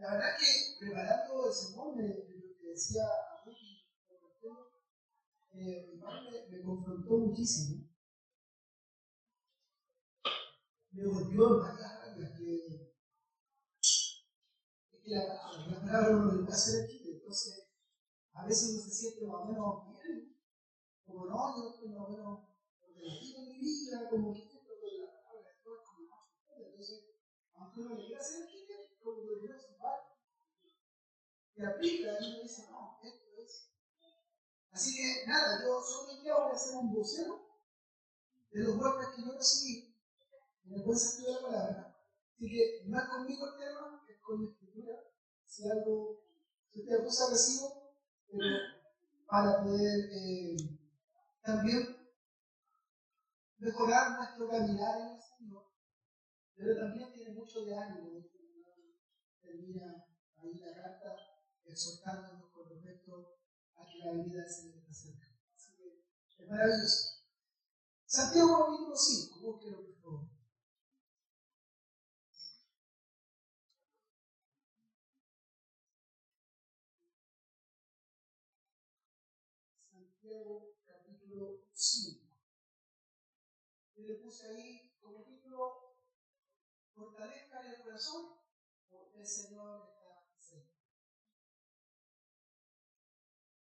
La verdad que preparando el sermón, me decía a Ricky, mi padre me confrontó muchísimo. Me golpeó en varias áreas que la palabra no le puede hacer aquí. Entonces, a veces uno se siente más o menos bien, como no, yo estoy más o menos organizado en mi vida, como que esto de la palabra, esto es como más fuerte. Entonces, aunque uno le quiera hacer aquí, como que lo quiero salvar. Y aplica, y uno dice, no, esto es. Así que nada, yo solo hoy día voy a hacer un vocero de los golpes que yo recibí, en el buen sentido de la palabra. Así que no es conmigo el tema, es con la escritura. Si usted acusa, recibo, pero para poder también mejorar nuestro caminar en el Señor, pero también tiene mucho de ánimo. Termina ahí la carta exhortándonos con respecto a que la venida del Señor está cerca. Así que es maravilloso. Santiago capítulo 5, búsquelo por favor. Santiago capítulo 5. Yo le puse ahí como título: fortalezca el corazón, porque el Señor está cerca.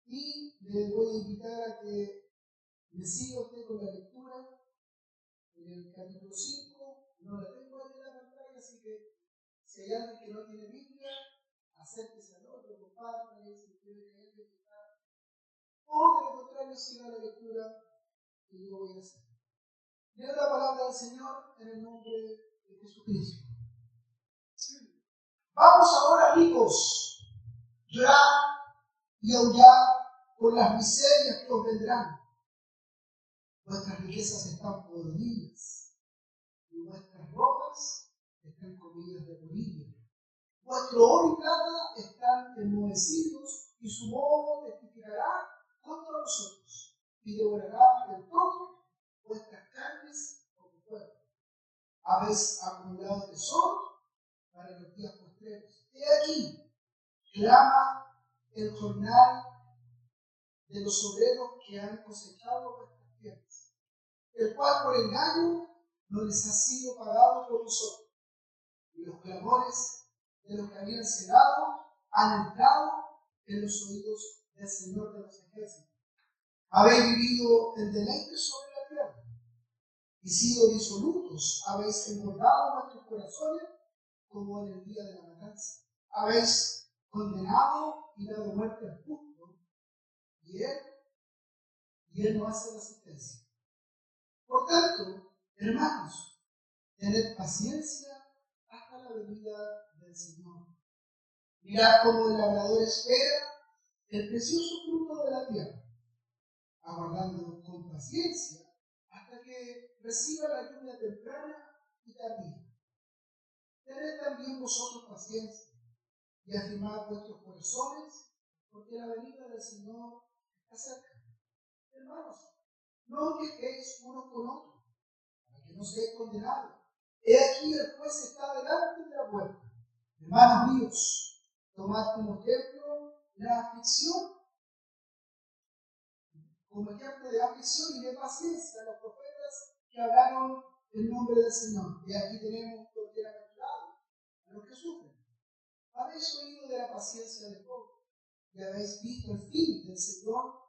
Y le voy a invitar a que me siga usted con la lectura en el capítulo 5. No la tengo ahí en la pantalla, así que si hay alguien que no tiene Biblia, acérquese al otro, compártale, si quiere leer, meditar. O de lo contrario, siga la lectura que yo voy a hacer. Leo la palabra del Señor en el nombre de Jesucristo. Vamos ahora, ricos, llorad y aullad por las miserias que os vendrán. Vuestras riquezas están podridas y vuestras ropas están comidas de polilla. Vuestro oro y plata están enmohecidos y su moho testificará contra vosotros y devorará del todo vuestras carnes como fuego. Habéis acumulado tesoro para los días postreros. He aquí, clama el jornal de los obreros que han cosechado vuestras tierras, el cual por engaño no les ha sido pagado por vosotros. Y los clamores de los que habían cegado han entrado en los oídos del Señor de los ejércitos. Habéis vivido en deleite sobre la tierra y sido disolutos. Habéis engordado vuestros corazones como en el día de la matanza. Habéis condenado y dado muerte al justo, y él no hace resistencia. Por tanto, hermanos, tened paciencia hasta la venida del Señor. Mirad cómo el labrador espera el precioso fruto de la tierra, aguardando con paciencia hasta que reciba la lluvia temprana y tardía. Tened también vosotros paciencia y afirmad vuestros corazones, porque la venida del Señor está cerca. Hermanos, no os quejéis unos con otros, para que no seáis condenados. He aquí el juez está delante de la puerta. Hermanos míos, tomad como ejemplo la aflicción, como ejemplo de aflicción y de paciencia a los profetas que hablaron en nombre del Señor. Y aquí tenemos por bienaventurado a los que sufren. Habéis oído de la paciencia de Job y habéis visto el fin del Señor,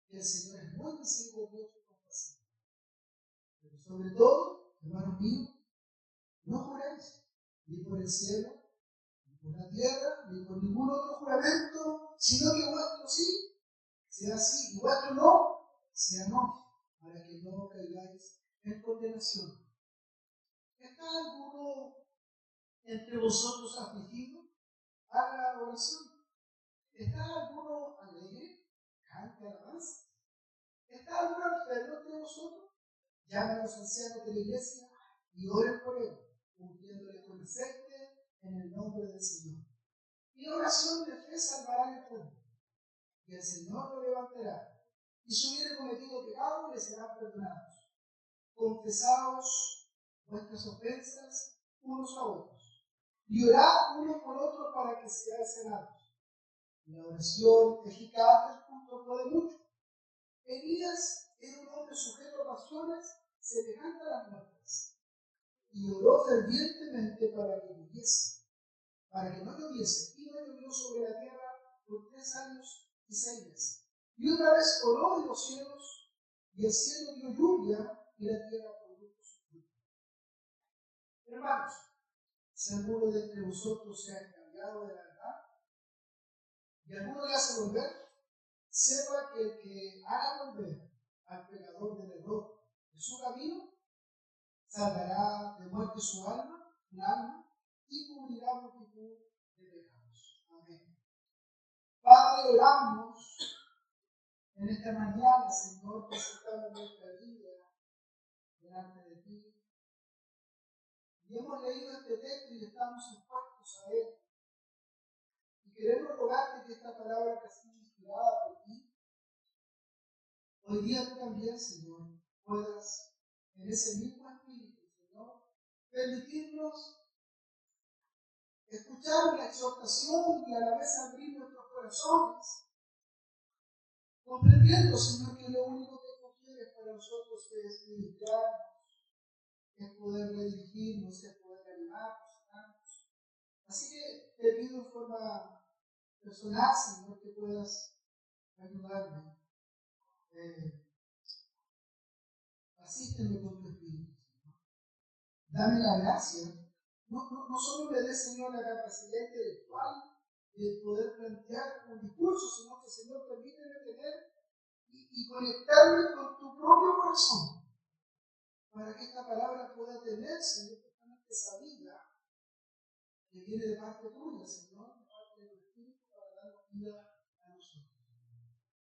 que el Señor es muy misericordioso y compasivo. Pero sobre todo, hermanos míos, no juréis ni por el cielo, ni por la tierra, ni por ningún otro juramento, sino que vuestro sí sea sí y vuestro no sea no, para que no caigáis en condenación. ¿Está alguno entre vosotros afligido? Haga oración. ¿Está alguno alegre? Cante alabanza. ¿Está alguno enfermo entre vosotros? Llamen a los ancianos de la iglesia y oren por él, ungiéndole con aceite en el nombre del Señor. Y la oración de fe salvará el justo, y el Señor lo levantará. Y si hubiere cometido pecado, le serán perdonados. Confesaos vuestras ofensas unos a otros y orad uno por otro para que seáis sanados. La oración eficaz del justo puede mucho. Elías era un hombre sujeto a pasiones semejantes a las nuestras, y oró fervientemente para que lloviese, para que no lloviese, y no llovió sobre la tierra por 3 años y 6 meses. Y otra vez oró en los cielos, y el cielo dio lluvia, y la tierra produjo su fruto. Hermanos, si alguno de entre vosotros se ha extraviado de la verdad, y alguno le hace volver, sepa que el que haga volver al pecador del error de su camino, salvará de muerte su alma, y cubrirá multitud de pecados. Amén. Padre, oramos en esta mañana, Señor, presentamos nuestra vida delante de ti. Y hemos leído este texto y estamos expuestos a él. Y queremos rogarte que esta palabra que ha sido inspirada por ti, hoy día tú también, Señor, puedas, en ese mismo espíritu, Señor, permitirnos escuchar una exhortación y a la vez abrir nuestros corazones, comprendiendo, Señor, que lo único que tú quieres para nosotros es ministrarnos, es poder redirigirnos, es poder animarnos, amarnos. Así que te pido en forma personal, Señor, que puedas ayudarme. Asísteme con tu espíritu, Señor. Dame la gracia. No solo me des, Señor, la capacidad intelectual de poder plantear un discurso, sino que, Señor, permíteme tener y conectarme con tu propio corazón para que esta palabra pueda tener, Señor, justamente esa vida que viene de parte tuya, Señor, de parte de tu Espíritu, para dar vida a nosotros.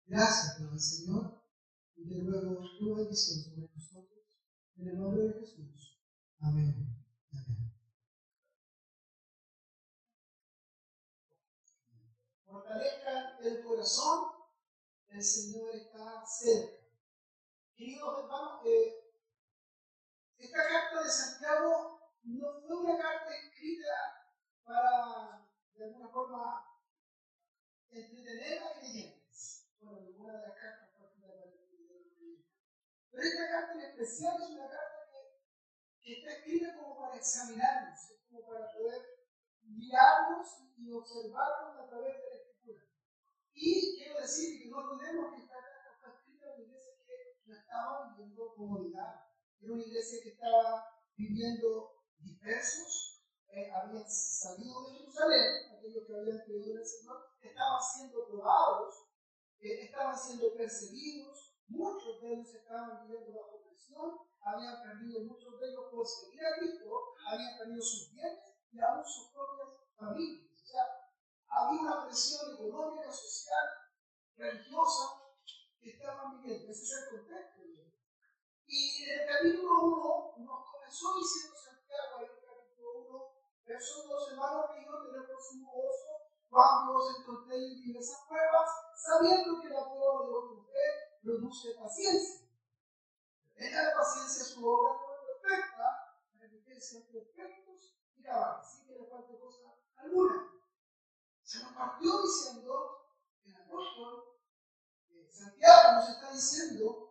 Gracias, Padre, Señor, y te ruego tu bendición sobre nosotros, en el nombre de Jesús. Amén. Amén. Fortalezcan el corazón, el Señor está cerca. Queridos hermanos, esta carta de Santiago no fue una carta escrita para, de alguna forma, entretener a creyentes. Bueno, ninguna de las cartas fue escrita para entretener a creyentes. Pero esta carta en especial es una carta que está escrita como para examinarnos, como para poder mirarnos y observarnos a través de la Escritura. Y quiero decir que no olvidemos que esta carta fue escrita en una iglesia que no estaba viviendo comodidad. Era una iglesia que estaba viviendo dispersos, habían salido de Jerusalén, aquellos que habían creído en el Señor, estaban siendo probados, estaban siendo perseguidos, muchos de ellos estaban viviendo bajo presión, habían perdido muchos de ellos por seguir a Cristo, habían perdido sus bienes y aún sus propias familias. O sea, había una presión económica, social, religiosa que estaban viviendo. Ese es el contexto. Y en el capítulo 1 nos comenzó diciendo Santiago, en el capítulo 1, verso 2, hermanos míos, tened por sumo gozo cuando os encontréis en diversas pruebas, sabiendo que la prueba de vuestra fe produce paciencia. Tenga la paciencia su obra perfecta, para que ustedes sean perfectos y cabales, sin que les falte cosa alguna. Se nos partió diciendo que el apóstol Santiago nos está diciendo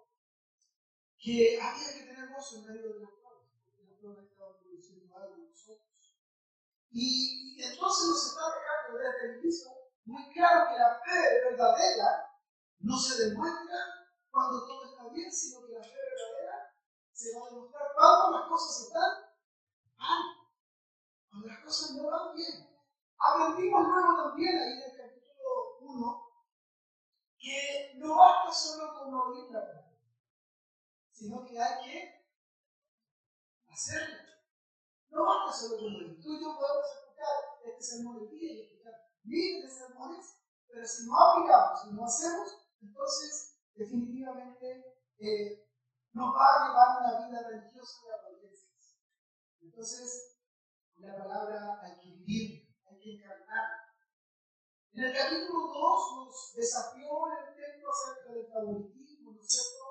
que había que tener gozo en medio de las pruebas, porque las pruebas estaban produciendo algo en nosotros. Y entonces nos está dejando desde el inicio muy claro que la fe verdadera no se demuestra cuando todo está bien, sino que la fe verdadera se va a demostrar cuando las cosas están mal, cuando las cosas no van bien. Aprendimos luego también ahí en el capítulo 1 que no basta solo con oír la palabra, sino que hay que hacerlo. No basta solo con oír. Tú y yo podemos escuchar este sermón el día y escuchar miles de sermones, pero si no aplicamos, si no hacemos, entonces definitivamente nos va a llevar una vida religiosa de apariencias. Entonces, la palabra hay que vivir, hay que encarnarla. En el capítulo 2 nos desafió en el texto acerca del favoritismo, ¿no es cierto?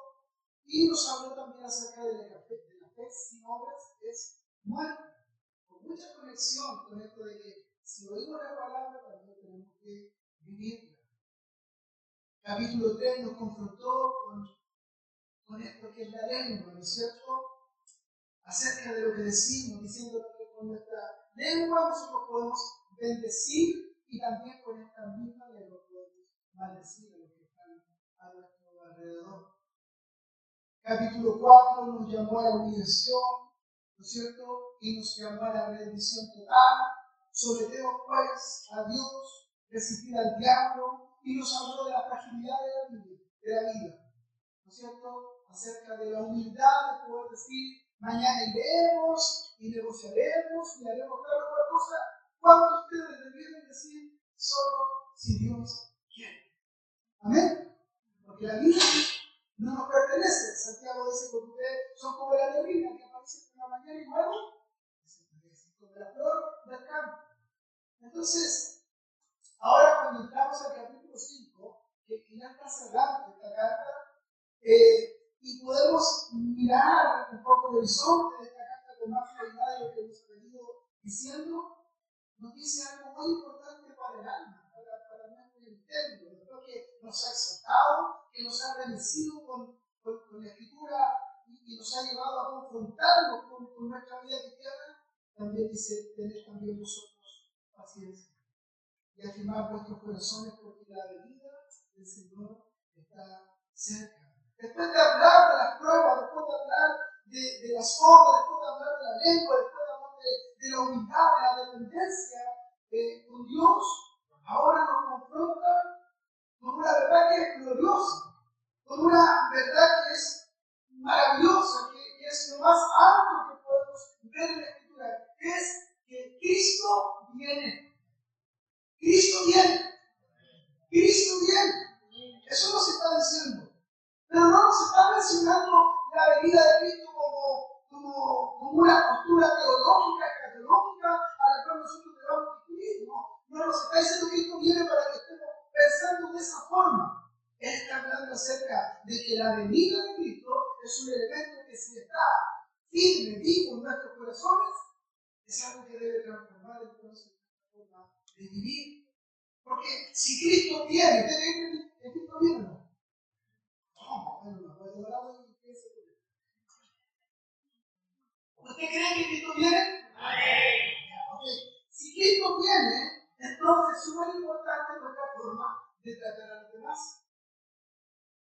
Y nos habló también acerca de la fe sin obras es muerta, o mucha conexión con esto de que si oímos la palabra también tenemos que vivirla. Capítulo 3 nos confrontó con esto que es la lengua, ¿no es cierto? Acerca de lo que decimos, diciendo que con nuestra lengua nosotros podemos bendecir y también con esta misma lengua podemos maldecir a los que están a nuestro alrededor. Capítulo 4 nos llamó a la humillación, ¿no es cierto? Y nos llamó a la rendición total. Someteos pues a Dios, resistir al diablo, y nos habló de la fragilidad de la vida, ¿no es cierto? Acerca de la humildad de poder decir, mañana iremos y negociaremos y haremos tal o cual cosa, cuando ustedes debieran decir solo si Dios quiere. Amén. Porque la vida no nos pertenece. Santiago dice que ustedes son como la neblina que aparece por la mañana y luego desaparece, como la flor del campo. Entonces, ahora cuando entramos al capítulo 5, que ya está cerrando esta carta, y podemos mirar un poco el horizonte de esta carta con más claridad de lo que hemos venido diciendo, nos dice algo muy importante para el alma, para nuestro interno, después que nos ha exhortado, que nos ha bendecido con la escritura y nos ha llevado a confrontarnos con nuestra vida cristiana. También dice, tened también vosotros paciencia y afirmar vuestros corazones porque la venida del Señor está cerca. Después de hablar de las pruebas, después de hablar de las obras, después de hablar de la lengua, después de hablar de la humildad, de la dependencia con Dios, ahora nos confronta con una verdad que es gloriosa, con una verdad que es maravillosa, que es lo más alto que podemos ver en la Escritura, que es que Cristo viene. Cristo viene. Cristo viene. Eso nos está diciendo. Pero no nos está mencionando la venida de Cristo como una postura teológica, escatológica, a la cual nosotros debamos discutir. No nos está diciendo que Cristo viene para que estemos pensando de esa forma. Él está hablando acerca de que la venida de Cristo es un elemento que si está firme, vivo en nuestros corazones, es algo que debe transformar entonces nuestra forma de vivir. Porque si Cristo viene, ¿usted cree que Cristo viene o no? ¿Usted cree que Cristo viene? Okay. Si Cristo viene, entonces es muy importante nuestra forma de tratar a los demás.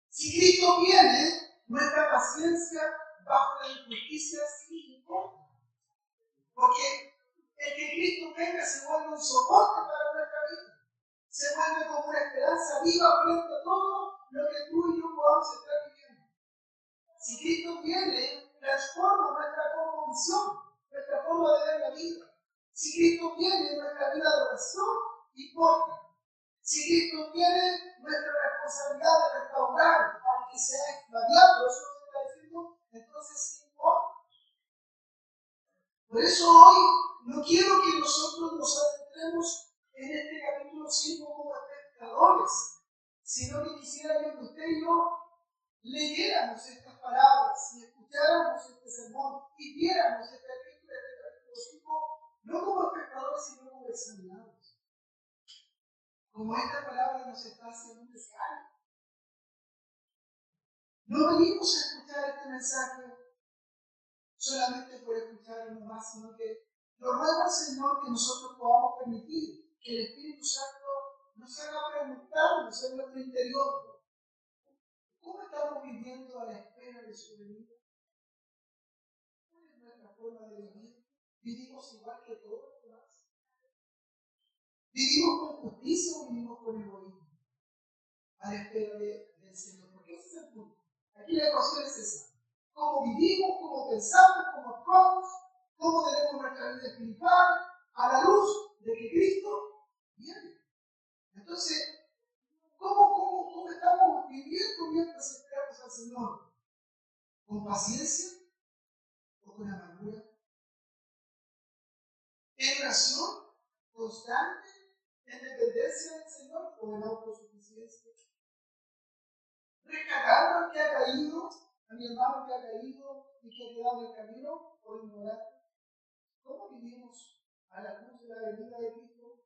Si Cristo viene, nuestra paciencia bajo la injusticia sí importa. Porque el que Cristo venga se vuelve un soporte para nuestra vida. Se vuelve como una esperanza viva frente a todo lo que tú y yo podamos estar viviendo. Si Cristo viene, transforma nuestra cosmovisión, nuestra forma de ver la vida. Si Cristo viene, nuestra vida de oración importa. Si Cristo viene, nuestra responsabilidad de restaurar al que se ha extraviado, eso nos está diciendo, entonces sí importa. Por eso hoy no quiero que nosotros nos adentremos en este capítulo 5 como espectadores, sino que quisiera que usted y yo leyéramos estas palabras y escucháramos este sermón y viéramos esta escritura de este capítulo 5 no como espectadores, sino como examinados. Como esta palabra nos está haciendo un descargo. No venimos a escuchar este mensaje solamente por escucharlo nomás, sino que lo ruego al Señor que nosotros podamos permitir que el Espíritu Santo nos haga preguntarnos en nuestro interior. ¿Cómo estamos viviendo a la espera de su venida? ¿Cuál es nuestra forma de vivir? ¿Vivimos igual que todos los demás? ¿Vivimos con justicia o vivimos con egoísmo? A la espera del Señor. Porque ese es el punto. Aquí la ecuación es esa. Cómo vivimos, cómo pensamos, cómo actuamos, cómo tenemos nuestra vida espiritual a la luz de que Cristo viene. Entonces, ¿cómo estamos viviendo mientras esperamos al Señor? ¿Con paciencia o con amargura? ¿En oración constante, en dependencia del Señor o en autosuficiencia? ¿Rescatando al que ha caído, a mi hermano que ha caído y que ha quedado en el camino, o ignorante? ¿Cómo vivimos a la luz de la venida de Cristo?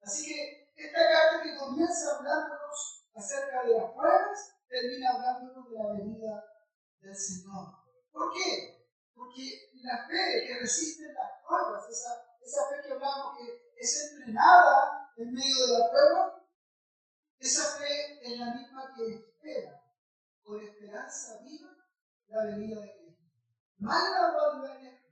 Así que esta carta que comienza hablándonos acerca de las pruebas, termina hablándonos de la venida del Señor. ¿Por qué? Porque la fe que resiste las pruebas, esa fe que hablamos que es entrenada en medio de la prueba, esa fe es la misma que espera con esperanza viva la venida de Cristo. No hay una dualidad en esto.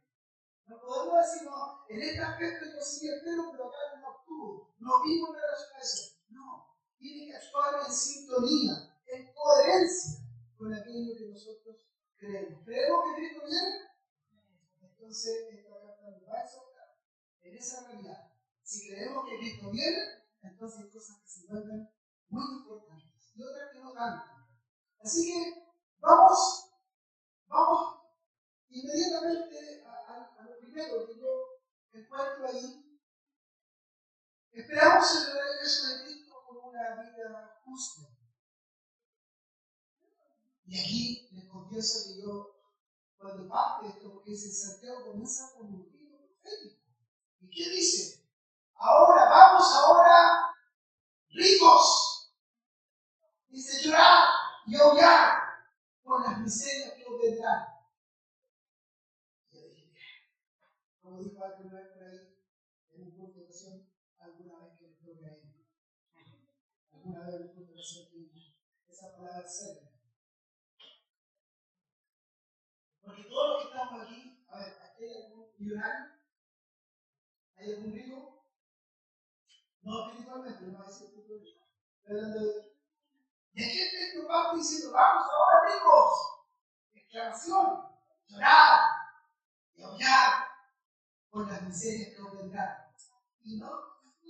No podemos decir, no, en este aspecto yo sí espero, pero acá no actúo. No vivo en relación a eso. No, tiene que actuar en sintonía, en coherencia con aquello que nosotros creemos. ¿Creemos que Cristo viene? Entonces esta carta nos va a exhortar en esa realidad. Si creemos que Cristo viene, entonces hay cosas que se vuelven muy importantes y otras que no tanto. Así que vamos inmediatamente a lo primero que yo encuentro ahí. Esperamos el regreso de Cristo con una vida justa. Y aquí les confieso que yo, cuando parte esto, porque dice Santiago, comienza con un grito profético. ¿Y qué dice? Vamos ahora, ricos. Dice, llorar y aullar por las miserias que os vendrán. Como dijo alguna vez por ahí, en un punto de oración, alguna vez que les toque a él. Alguna vez en un punto de oración que esa palabra cerca. Porque todos los que estamos aquí, a ver, ¿aquí hay algún millonario? ¿Hay algún rico? No, espiritualmente, no va a decir espiritualmente. Y aquí el texto parte diciendo, vamos ahora ricos. Exclamación, llorar y aullar por las miserias que os vendrán. Y no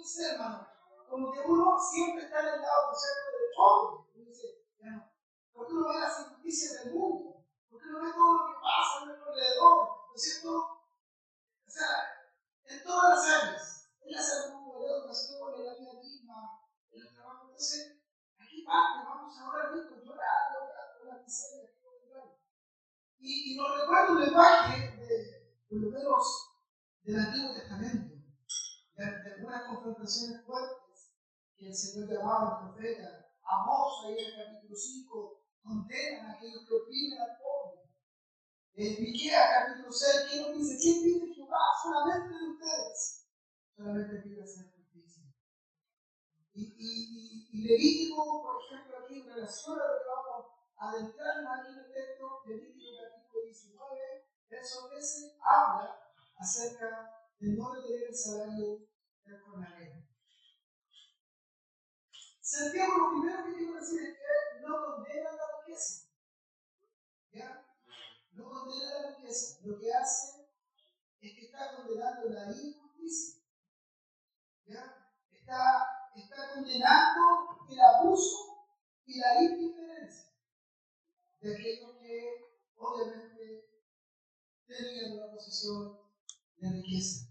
sé, hermano, como que uno siempre está en el lado del pobre. Uno dice, ya no, porque uno ve las injusticias del mundo, porque uno ve todo lo que pasa a nuestro alrededor, ¿no es cierto? O sea, en todas las áreas, en la salud, en la educación, en la vida misma, en el trabajo. Entonces, aquí parte, vamos ahora mismo, llorando por las miserias que nos vendrán. Y nos recuerda una imagen por lo menos, del Antiguo Testamento, de algunas confrontaciones fuertes que el Señor llamaba al profeta. Amós, ahí en el capítulo 5, condenan a aquellos que oprimen al pobre. En Miqueas, capítulo 6, ¿qué nos dice? ¿Quién pide Jehová? Solamente de ustedes. Solamente pide hacer justicia. Y Levítico, por ejemplo, aquí en relación a lo que vamos a adentrarnos aquí en el texto, Levítico capítulo 19, verso 13, habla acerca de no retener el salario del jornalero. Santiago lo primero que quiero decir es que no condena la riqueza. ¿Ya? No condena la riqueza. Lo que hace es que está condenando la injusticia. ¿Ya? Está condenando el abuso y la indiferencia de aquellos que obviamente tenían una posición de riqueza.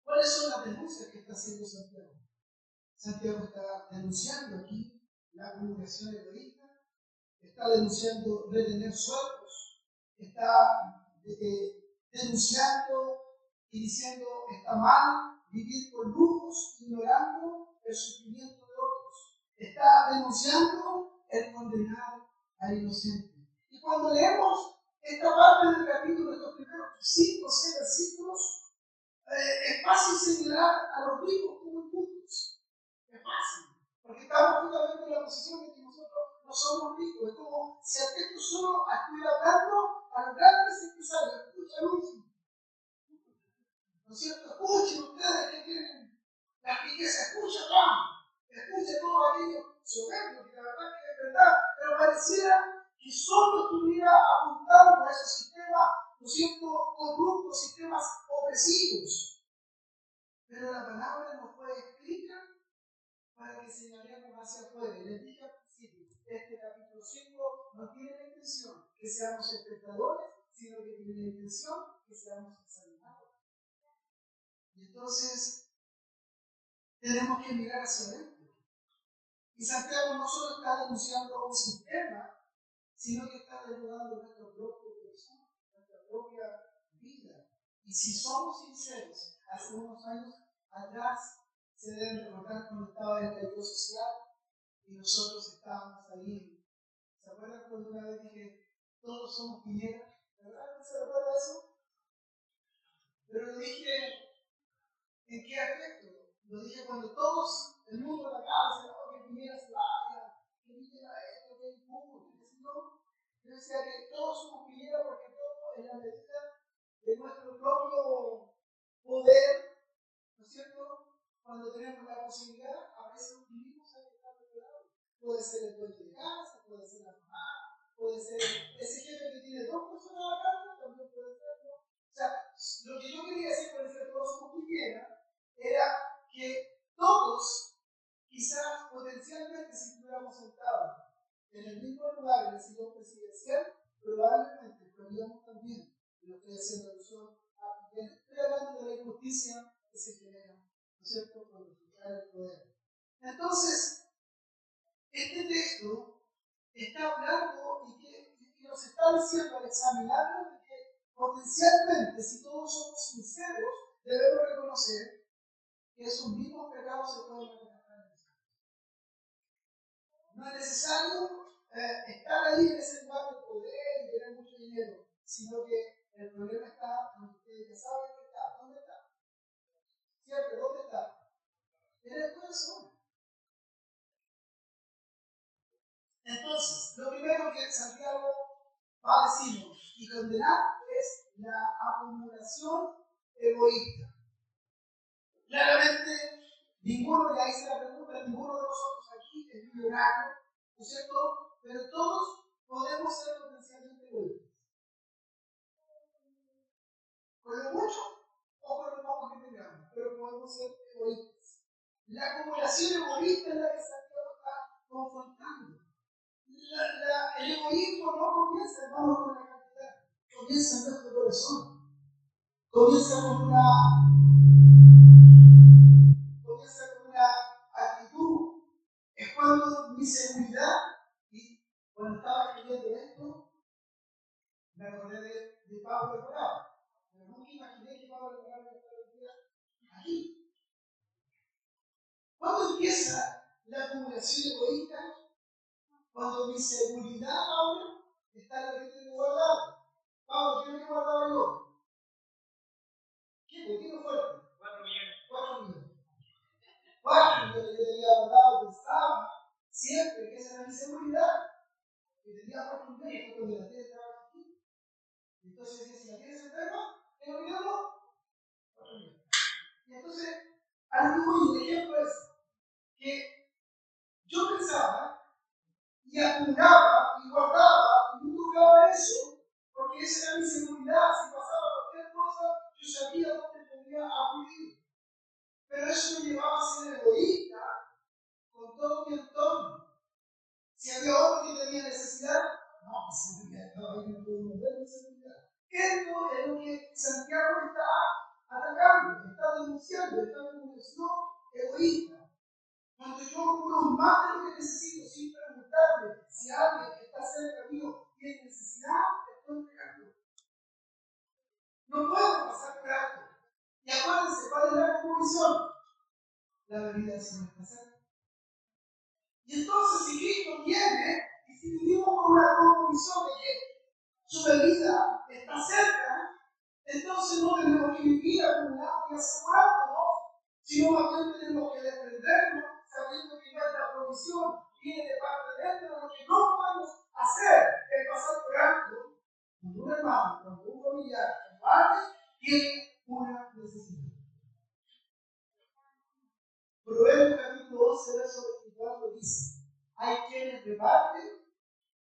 ¿Cuáles son las denuncias que está haciendo Santiago? Santiago está denunciando aquí la acumulación egoísta, está denunciando retener sueldos, está denunciando y diciendo está mal vivir con lujos, ignorando el sufrimiento de otros. Está denunciando el condenar al inocente. Y cuando leemos esta parte del capítulo, estos primeros 5 o 6 versículos, es fácil señalar a los ricos como injustos. Es fácil. Porque estamos justamente en la posición de que nosotros no somos ricos. Es como si el texto solo estuviera hablando a los grandes empresarios. Escuchen, ¿no es cierto? Escuchen ustedes que tienen la riqueza. Escuchen Trump. Escuchen todo aquello soberbio, que la verdad que es verdad. Pero pareciera que solo estuviera apuntando a esos sistemas, ¿no es cierto?, corruptos, sistemas opresivos. Pero la palabra nos fue escrita para que señalemos hacia afuera. Y les dije al principio, este capítulo 5 no tiene la intención que seamos espectadores, sino que tiene la intención que seamos examinados. Y entonces tenemos que mirar hacia adentro. Y Santiago no solo está denunciando un sistema, sino que está desnudando nuestra propia persona, nuestra propia vida. Y si somos sinceros, hace unos años atrás, se deben recordar cuando estaba el estallido social y nosotros estábamos ahí. ¿Se acuerdan cuando una vez dije, todos somos Piñera? ¿Verdad? ¿No se recuerda eso? Pero lo dije, ¿en qué aspecto? Lo dije cuando todos, el mundo de acá, decía, no, que Piñera se vaya, que Piñera esto, que el mundo, que si no. Yo decía que todos somos Piñera porque todo en la medida de nuestro propio poder, ¿no es cierto? Cuando tenemos la posibilidad, a veces vivimos a estar de otro lado. Puede ser el dueño de casa, puede ser la mamá, puede ser ese jefe que tiene dos personas a la carga, también puede ser, ¿no? O sea, lo que yo quería decir con decir todos somos Piñera era que todos, quizás potencialmente, si estuviéramos sentados en el mismo lugar, en el sillón presidencial, probablemente estaríamos también, y lo estoy haciendo alusión a Piñera, estoy hablando de la injusticia que se genera, ¿no es cierto?, por el poder. Entonces, este texto está hablando y que nos está diciendo al examinarlo de que potencialmente, si todos somos sinceros, debemos reconocer que esos mismos pecados se pueden manifestar en nosotros. No es necesario estar ahí en ese lugar de poder y tener mucho dinero, sino que el problema está donde ustedes ya saben que está. ¿Dónde está? Siempre, ¿dónde está? En el corazón. Entonces, lo primero que Santiago va a decirnos y condenar es la acumulación egoísta. Claramente, ninguno, ya hice la pregunta, ninguno de nosotros aquí es millonario, ¿no es cierto? Pero todos podemos ser potencialmente egoístas. Con lo mucho o con lo poco que tengamos, pero podemos ser egoístas. La acumulación egoísta es la que Santiago está confrontando. El egoísmo no comienza, hermano, con la cantidad, comienza en nuestro corazón. Comienza con una actitud. Es cuando mi seguridad, y cuando estaba escribiendo esto, me acordé de Pablo de Corado. Pero nunca imaginé que Pablo de Corado iba a estar aquí. ¿Cuándo empieza la acumulación egoísta? Cuando mi seguridad, Pablo, está en lo que tengo guardado. Pablo, ¿qué me guardaba yo? ¿Qué? ¿Por qué no fuerte? 4 millones. 4 millones. 4 millones yo tenía guardado, pensaba siempre que esa era mi seguridad. Que tenía 4 millones cuando la tele estaba aquí. Entonces decía, si la tele se enferma, tengo que darlo 4 millones. Y entonces, el ejemplo es que yo pensaba y acumulaba y guardaba y no tocaba eso, porque esa era mi seguridad. Si pasaba cualquier cosa, yo sabía dónde podía acudir. Pero eso me llevaba a ser egoísta con todo mi entorno. Si había otro que tenía necesidad, no, seguridad, no, yo no puedo mover mi seguridad. Esto es lo que Santiago está atacando, está denunciando, está en una cuestión egoísta. Cuando yo procuro más de lo que necesito sin preguntarme si alguien que está cerca mío tiene necesidad, estoy pecando. No puedo pasar por alto. Y acuérdense, ¿cuál es la conclusión? La venida del Señor está cerca. Y entonces, si Cristo viene, y si vivimos con una convicción de que su venida está cerca, entonces no tenemos que vivir acumulando y asegurándonos, sino más bien tenemos que defendernos, sabiendo que nuestra provisión viene de parte de Él, pero lo que no podemos hacer es pasar por alto cuando un hermano, cuando un familiar, cuando alguien tiene una necesidad. Proverbios capítulo 11, verso 24 dice: hay quienes reparten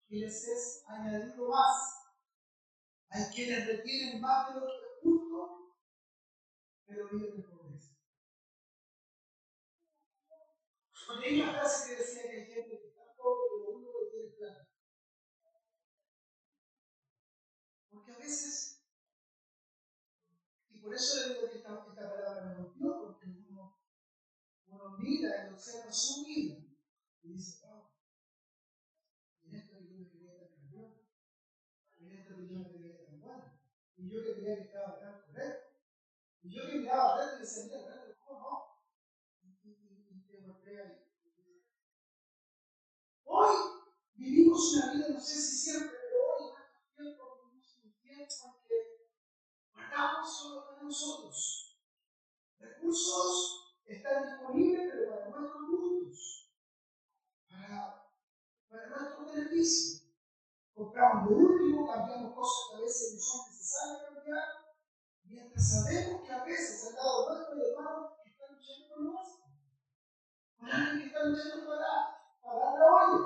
y les es añadido más. Hay quienes retienen más de lo que es justo, pero viven en pobreza. Porque hay una frase que decía que hay gente que está pobre, pero lo único que tiene es plata. Porque a veces, y por eso le digo que esta palabra me golpeó, porque uno mira y observa su vida y dice: wow, en esto que yo me creía tan campeón, en esto que yo me creía tan bueno, y yo que creía que estaba tan correcto. Y yo que miraba adentro y decía, mira, adentro, ¿cómo no? Y te encontré ahí. Hoy vivimos una vida, no sé si siempre, pero hoy en nuestro tiempo vivimos un tiempo en que guardamos solo para nosotros. Recursos están disponibles, pero para nuestros gustos, para nuestro beneficio. Compramos lo último, cambiamos cosas que a veces no son necesarias cambiar, mientras sabemos que a veces al lado nuestro hay hermanos que están luchando por lo nuestro, con alguien que está luchando para dar la olla.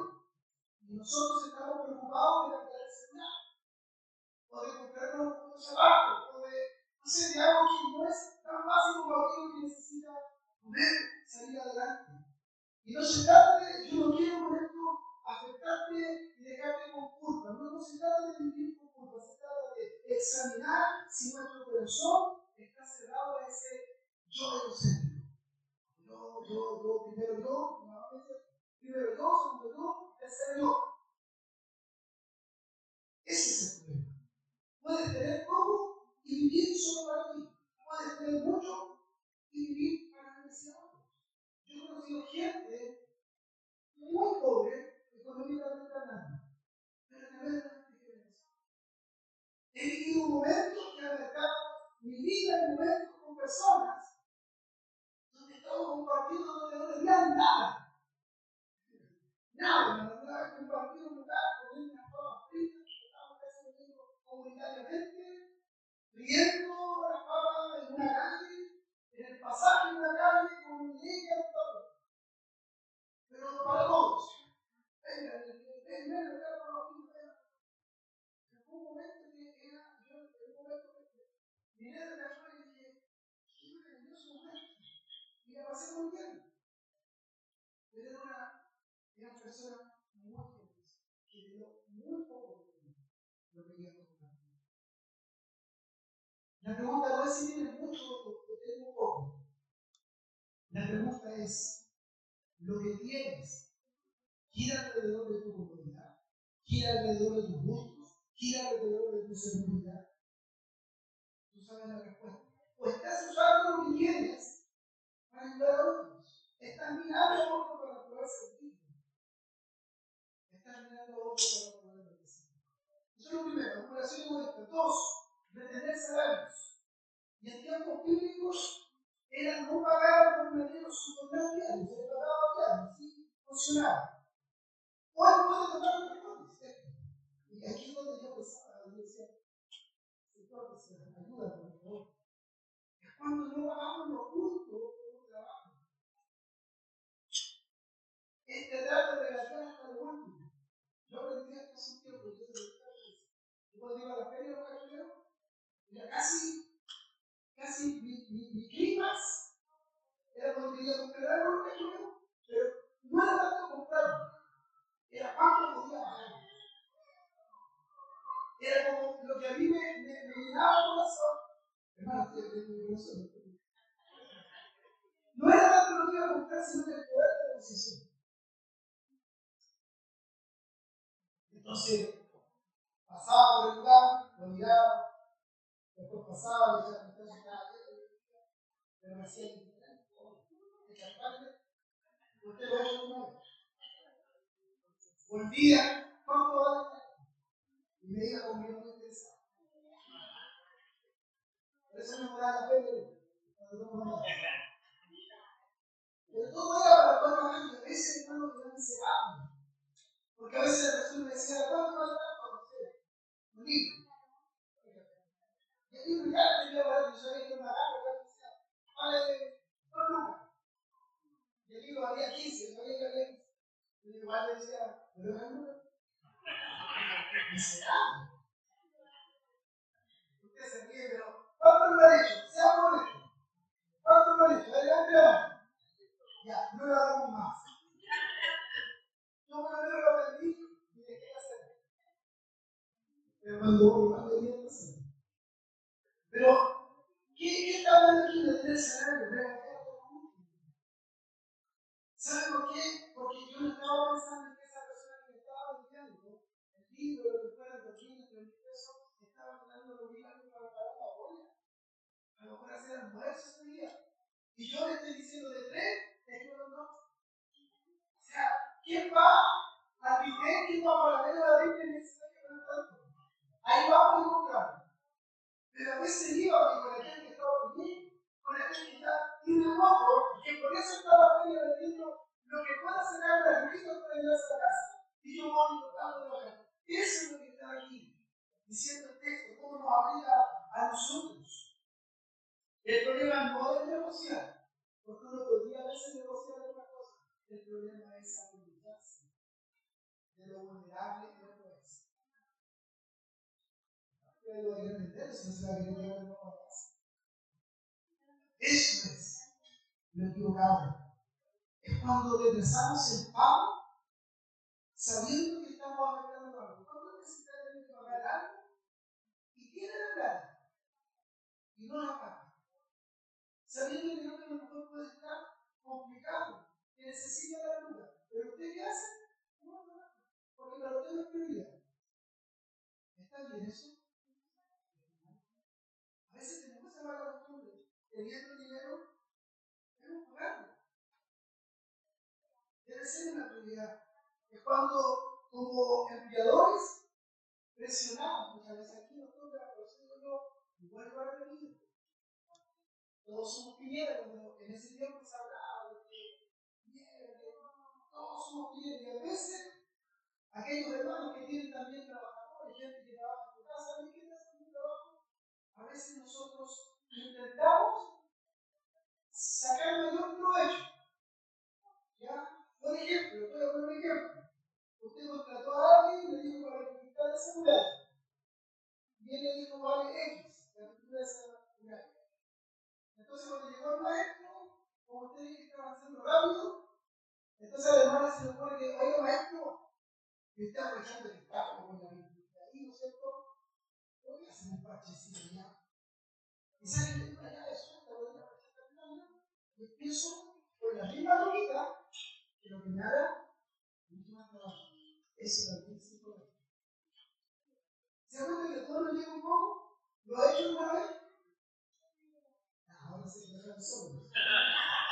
Y nosotros estamos preocupados de cambiar el celular, o de comprarnos unos zapatos, o de, no sé, de algo que no es tan básico como aquello que necesita comer, salir adelante. Y no se trata de, yo no quiero con esto afectarte y dejarte con culpa. No se trata de vivir con culpa, se trata de examinar si nuestro corazón está cerrado a ese yo egocéntrico. Primero yo, primero yo, segundo yo, tercero yo. Ese es el problema. Puedes tener poco y vivir solo para ti. Puedes tener mucho y vivir para bendecir a otros. Yo he conocido gente muy pobre, económicamente hablando, pero tremendamente generosa. He vivido momentos que han marcado mi vida en momentos con personas donde estamos compartiendo, donde no tenían nada. Nada, nada, compartido un lugar, comiendo unas papas fritas, que estábamos casi comiendo comunitariamente, riendo las papas en una calle, en el pasaje de una calle, con mi niña y todo. Pero para todos. Venga, ven, acá con los niños, ven. En un momento que era, yo en un momento que miré de la flor y dije, qué maravilloso momento. Y la pasé muy bien. Pero era una persona muy feliz, que le dio muy poco de lo que ella compartió. La pregunta no es si tienes mucho o tienes poco. La pregunta es, lo que tienes, gira alrededor de tu comodidad, gira alrededor de tus gustos, gira alrededor de tu seguridad. Tú sabes la respuesta. O estás usando lo que tienes para ayudar a otros. Estás mirando a otro para poder servir. Estás mirando a otro para poder bendecir. Eso es lo primero, acumulación egoísta. Dos, retener salarios. Y en tiempos bíblicos era no pagar por medio su jornal diario, se le pagaba diario, así funcionaba. Hoy puede tocar los recortes. Y aquí es donde yo pensaba, yo decía, Señor, ayuda, por favor. Es cuando no pagamos lo justo por un trabajo. Es tratar de relación hasta lo último. Yo aprendí esto hace un tiempo, yo cuando iba a la feria, mira, casi mi climas era cuando quería comprar algo, pero no era tanto comprarlo, era cuánto podía pagar. Era como lo que a mí me llenaba el corazón. Hermano, mi corazón. No era tanto lo que iba a comprar, sino el poder de la decisión. Entonces, pasaba por el lugar, lo miraba, después pasaba, le decía, entonces estaba bien, pero me hacía indiferente. Usted lo ha hecho una vez. Volvía, ¿cuánto vale? Y me iba conmigo muy interesado. Por eso me moraba la fe, pero todo era para poder pagar mi veces, hermano, que era miserable. Porque a veces la persona me decía, ¿cuánto vale para usted? Un libro. Y el libro ya tenía para que yo sabía que era una gana, pero decía, vale 2 lucas. Y el libro valía 15, yo sabía que valía 15. Y igual le decía, ¿pero es lucas? Miserable. Usted se ríe, pero ¿cuánto lo ha hecho? Sea honesto. ¿Cuánto lo ha hecho? Adelante la mano. Ya, no lo hagamos más. Yo por lo menos lo aprendí y dejé de hacerlo. Pero cuando igual venía a hacerlo. Pero, ¿qué está hablando aquí de tener salario? ¿Sabe por qué? Porque yo no estaba pensando en que esa persona que me estaba vendiendo el libro, lo que fuera, lo poco, que por eso está la feria vendiendo lo que pueda sacar de la rica para llevarse a la casa. Y yo voy tratando de bajar. Eso es lo que está aquí, diciendo el texto, cómo nos aplica a nosotros. El problema no es negociar, porque uno podría a veces negociar alguna cosa. El problema es aprovecharse de lo vulnerable que uno es. Ustedes lo van a entender, si no se va a querer llevar el nuevo a casa. Eso es lo equivocado. Es cuando regresamos el pago sabiendo que estamos afectando algo. ¿Cuánto necesita tener que pagar algo? Y tiene la plata y no la paga. Sabiendo que no, que a lo mejor puede estar complicado, que necesita la ayuda. Pero usted qué hace? No, porque para usted no es prioridad. ¿Está bien eso? A veces tenemos esa mala costumbre, teniendo dinero, debemos pagarlo. Debe ser una prioridad. Es cuando, como empleadores, presionamos muchas veces aquí nosotros, por eso digo yo, igual lo he venido. Todos somos piñeros, cuando en ese tiempo se hablaba de que todos somos piñeros, y a veces aquellos hermanos que tienen también trabajadores, gente que trabaja en tu casa, ¿saben qué hacen un trabajo? A veces nosotros intentamos sacar mayor provecho. ¿Ya? Por ejemplo, voy a poner un ejemplo. Usted contrató a alguien y le dijo para conquistar esa muralla. Y él le dijo vale X, la pintura de esa muralla. Entonces cuando llegó el maestro, como usted dice que está avanzando rápido, entonces a la hermana se le ocurre que, oiga maestro, que está aprovechando que está como la pintura ahí, ¿no es cierto? Voy a hacer un parchecito ya. Y sale que tengo allá de suelta, voy a ir a parchar esta plana, y empiezo con la misma lógica, que lo que me haga mucho más trabajo. Eso también es importante. ¿Se dan cuenta que todo lo llega un poco? ¿Lo ha hecho una vez? Ahora se deja de solo.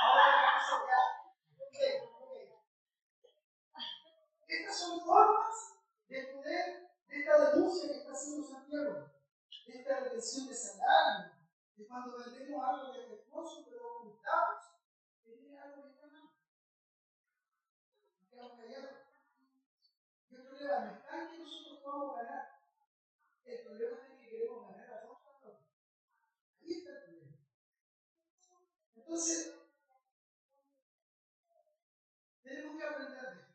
Ahora ya. Ok. Estas son formas de poder, de esta denuncia que está haciendo Santiago, de esta retención de salario, de cuando vendemos algo defectuoso pero ocultamos, que es algo que está mal. Nos quedamos callados. Y el problema no está en que nosotros podamos ganar, el problema es que queremos ganar a todos. Ahí está el problema. Entonces, tenemos que aprender de esto.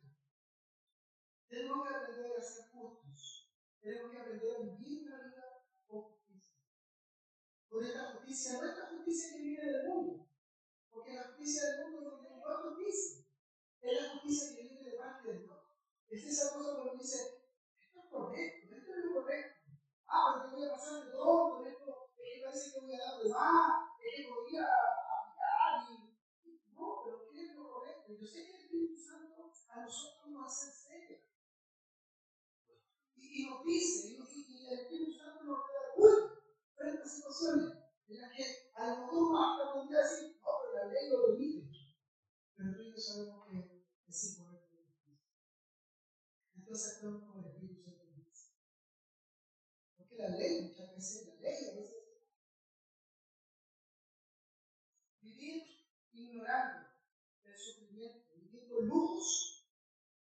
Tenemos que aprender a ser justos. Tenemos que aprender a vivir una vida con justicia. Con esta justicia, no esta justicia que viene del mundo. Porque la justicia del mundo no es justicia. Es la justicia que viene de parte de Dios. Es esa cosa cuando dice, esto es correcto, esto es lo correcto. Pero te voy a pasar de todo, con esto, es que parece que voy a dar de más, es que podría aplicar y. No, pero ¿qué es lo correcto? Yo sé que el Espíritu Santo a nosotros nos hace seria. Y nos dice, y el Espíritu Santo nos da culpa frente a situaciones en las que a lo mejor uno hasta podría decir, no, pero la ley lo permite. Pero tú y yo sabemos que es incorrecto. Entonces actuamos como el Espíritu Santo dice. Porque la ley, muchas veces, a veces, vivir ignorando el sufrimiento, viviendo lujos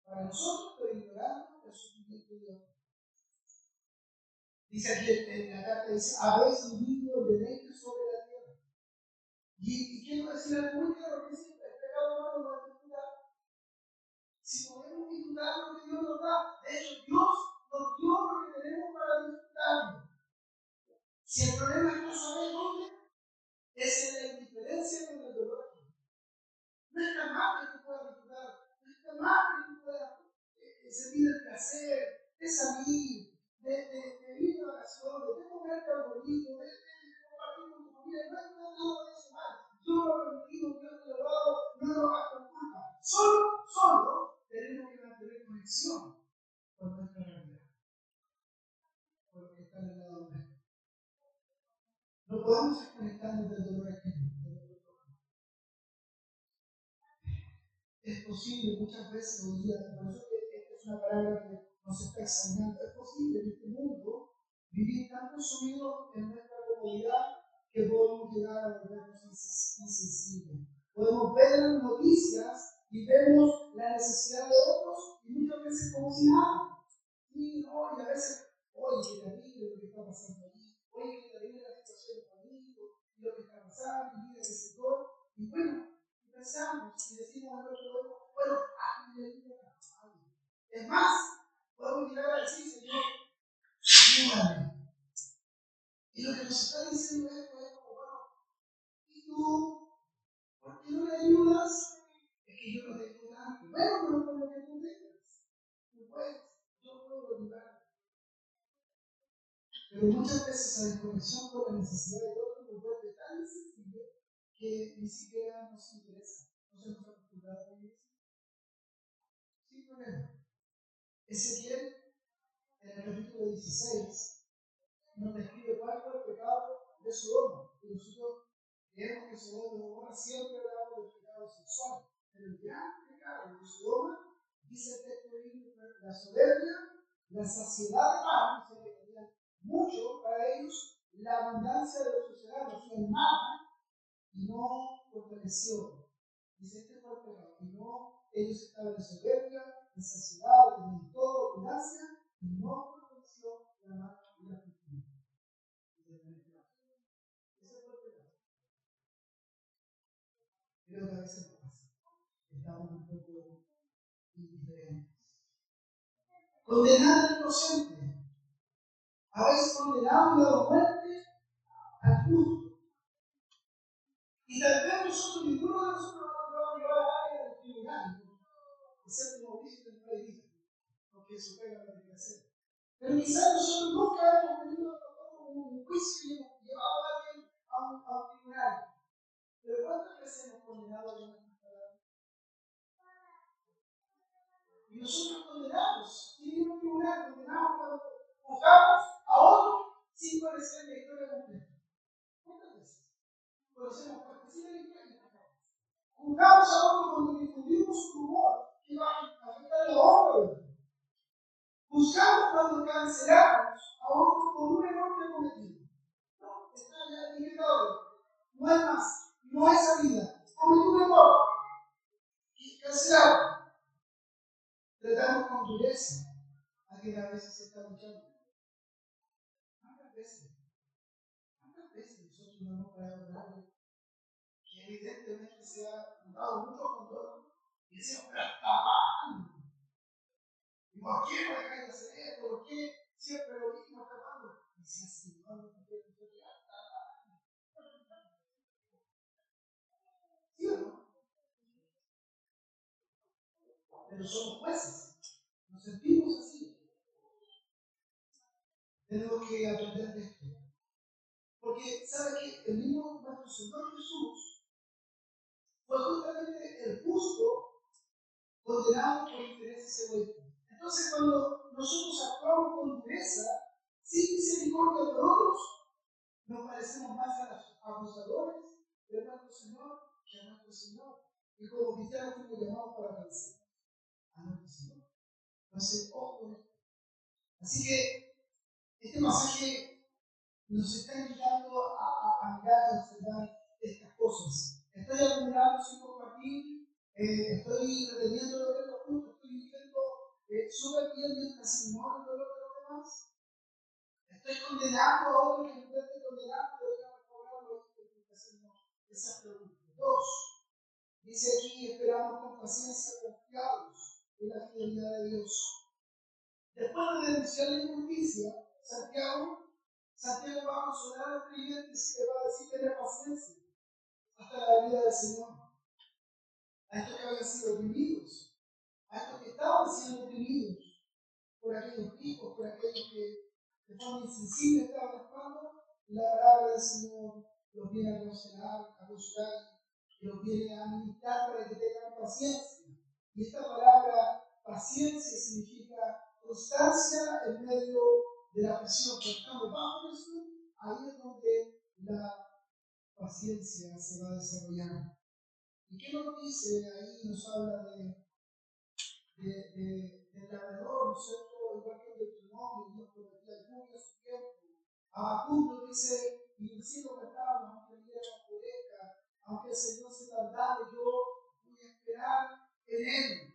para nosotros, pero ignorando el sufrimiento de Dios. Dice aquí en la carta, dice, habéis vivido el deleite sobre la tierra. Y quiero decir algo muy claro, que dice, el pecado humano no es disfrutar. Si podemos disfrutar lo que Dios nos da, de hecho, Dios nos dio lo que tenemos para disfrutarlo. Si el problema es no saber dónde, es en la indiferencia con el dolor. No está mal que tú puedas disfrutar, no está mal que tú puedas sentir el placer de salir, de ir de vacaciones, de comer algo bonito, de compartir con tu familia. No hay nada de eso mal. Dios lo ha permitido, Dios te lo ha dado, no lo hagas con culpa. Solo tenemos que mantener conexión con nuestra realidad, con lo que está en el lado nuestro. No podemos desconectarnos del dolor ajeno. Es posible muchas veces hoy día, por eso esta es una palabra que nos está examinando, es posible en este mundo vivir tan consumidos en nuestra comodidad que podemos llegar a volvernos insensibles Podemos ver en las noticias y vemos la necesidad de otros y muchas veces como si nada. Sí, no, y a veces, oye, qué terrible lo que está pasando allí, oye, qué terrible la situación de conmigo, y lo que está pasando, y mira que se todo. Y bueno, pensamos y decimos a nuestro bueno, hazme el libro para nadie. Es más, podemos llegar a decir, Señor, ayúdame. Y lo que nos está diciendo esto es como, bueno, ¿y tú? ¿Por qué no le ayudas? Es que yo no tengo tanto. Bueno, pero con lo que tú tengas, tú puedes, yo puedo ayudar. Pero muchas veces la desconexión con la necesidad de otro nos vuelve tan sensible que ni siquiera nos interesa. No se nos ha acostumbrado a eso. Sin problema. Ezequiel, en el capítulo 16, nos describe cuál fue el pecado de Sodoma. Y nosotros creemos que Sodoma y Gomorra siempre hablamos del pecado sexual. Pero el gran pecado de Sodoma, dice el texto bíblico, la soberbia, la saciedad de pan, o sea que tenían mucho para ellos, la abundancia de los ciudadanos, su nada, y no fortaleció. Dice, este fue el pecado. Y no, ellos estaban en soberbia, en saciedad, tenían toda abundancia, y no fortaleció la mano y la cultura. Ese fue el pecado. Creo que a veces no pasa. Estamos un poco indiferentes. Condenar al inocente. Habéis condenado a la muerte al justo. Y tal vez nosotros, ninguno de nosotros nos va a llevar a área del tribunal, excepto Mauricio que no le dice, porque eso pega lo que hay que hacer. Pero quizás nosotros nunca hemos tenido un juicio y hemos llevado a alguien a un tribunal. Pero ¿cuántas veces hemos condenado a nuestras palabras? Y nosotros condenamos, sin ningún tribunal, condenamos cuando juzgamos a otro sin conocer la historia completa. ¿Cuántas veces? Conocemos partecitas de la historia. Juzgamos a otro cuando difundimos un rumor que va a afectar la obra. Juzgamos cuando cancelamos a otro por un error que ha cometido. No, está ya etiquetado. No es más, no es salida. Cometió un error y cancelamos. Tratamos con dureza a quien a veces se está luchando. ¿Cuántas veces nosotros no hemos parado con algo que evidentemente se ha dado mucho control y decimos, pero está mal? ¿Y por qué no dejáis de hacer esto? ¿Por qué siempre lo mismo está mal? Y si así, no, no te quiero que ¿sí o no? Pero somos jueces, nos sentimos así. Tenemos que aprender de esto. Porque, ¿sabe qué? El mismo nuestro Señor Jesús fue justamente el justo condenado por intereses egoístas. Entonces, cuando nosotros actuamos con dureza, sin misericordia por otros, nos parecemos más a los abusadores de nuestro Señor que a nuestro Señor. Y como cristianos fuimos llamados para parecer a nuestro Señor. Entonces, ojo. Así que este pasaje nos está invitando a mirar, a observar estas cosas. Estoy acumulando sin compartir, estoy reteniendo lo que los puntos, estoy viviendo súper bien mientras ignoro el dolor de los demás. Estoy condenando a otro que en vez de condenarlo debería restaurarlo. Estoy haciendo esas preguntas. Dos, dice aquí, esperamos con paciencia, confiados en la fidelidad de Dios. Después de denunciar la injusticia, Santiago va a consolar a los creyentes y le va a decir tener paciencia hasta la venida del Señor. A estos que habían sido oprimidos, a estos que estaban siendo oprimidos por aquellos hijos, por aquellos que de forma insensible estaban actuando, la palabra del Señor los viene a consolar, y los viene a ministrar para que tengan paciencia. Y esta palabra paciencia significa constancia en medio de la presión que estamos bajo eso. Ahí es donde la paciencia se va desarrollando. ¿Y qué nos dice ahí? Nos habla del labrador, ¿no es cierto? Igual que el Deuteronomio, Dios prometía el lluvia a su tiempo. Habacuc nos dice, y el cielo cantaba, aunque viera la oreja, aunque el Señor se tardare, yo voy a esperar en Él.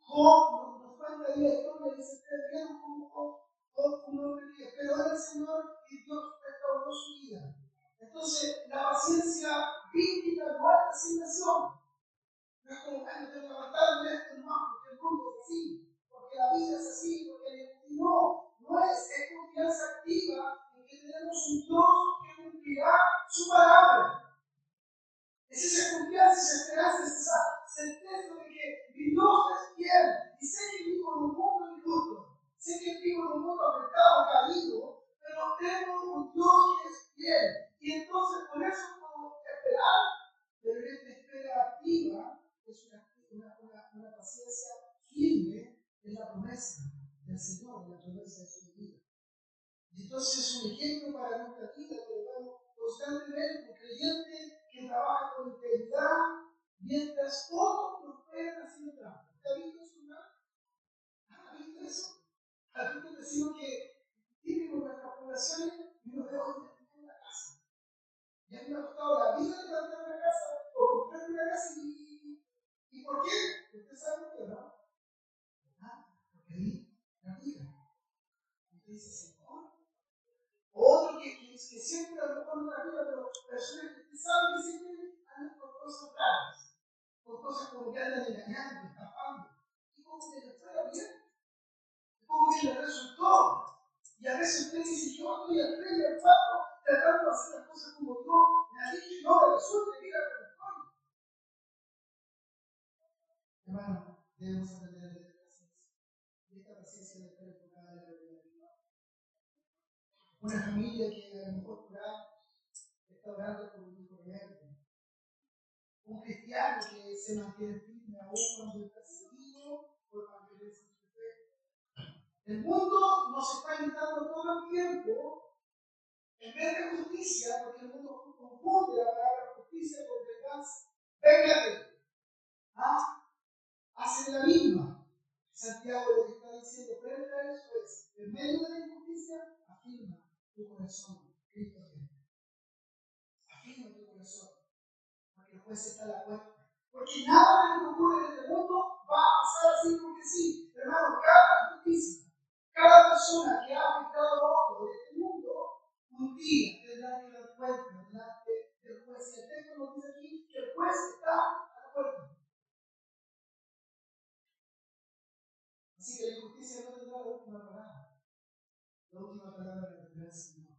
Job nos cuenta ahí la historia, dice, ustedes vieron cómo Job un hombre que esperó en el Señor y Dios restauró su vida. Entonces, la paciencia bíblica no es resignación. No es como, bueno, tengo que aguantarme esto nomás porque el mundo es así, porque la vida es así, porque no es confianza activa en que tenemos un Dios que cumplirá su palabra. Es esa confianza, esa esperanza, esa certeza de que mi Dios es fiel y sé que vivo en un mundo injusto, sé que vivo en un mundo afectado, caído, pero tengo un Dios que es fiel y entonces por eso puedo esperar, pero en esta espera activa es una paciencia firme en la promesa del Señor, en la promesa de su vida. Y entonces es un ejemplo para nuestra vida que debemos constantemente como creyente que trabaja con integridad mientras todos prosperan haciendo trampa. ¿Has visto eso? ¿Has visto eso? ¿Has visto vecinos que viven en nuestras poblaciones y uno ve hoy en una casa? Y a mí me ha costado la vida de plantar una casa o comprar una casa ¿y por qué? Usted sabe por qué, ¿no? Porque ahí la vida. Y dice, Señor. Otro que siempre a lo mejor no la vida, pero personas que saben que siempre andan con cosas raras, con cosas como que andan engañando, estafando. Y como que les fuera bien, como que les resultó. Y a veces usted dice, yo estoy al 3 y al 4 tratando de hacer las cosas como Dios me ha dicho y no me resulta, mira cómo estoy. Hermano, debemos aprender de esta paciencia. Y esta paciencia debe estar enfocada en la realidad. Una familia que a lo mejor por años está orando por un hijo rebelde. Un cristiano que se mantiene firme aún cuando es perseguido por mantenerse en su fe. El mundo nos está invitando todo el tiempo, en vez de justicia, porque el mundo confunde la palabra justicia con venganza. Véngate. Hacen la misma. Santiago lo que está diciendo frente a eso es, en medio de la injusticia, afirma tu corazón, Cristo viene. Afirma tu corazón, porque el juez está a la puerta. Porque nada de lo que ocurre en este mundo va a pasar así porque sí. Hermano, cada justicia, cada persona que ha afectado a otro de este mundo, un día tendrá que dar cuenta delante del juez. Y el texto nos dice aquí que el juez está a la puerta. Así que la injusticia no tendrá la última palabra. La última palabra la tendrá el Señor.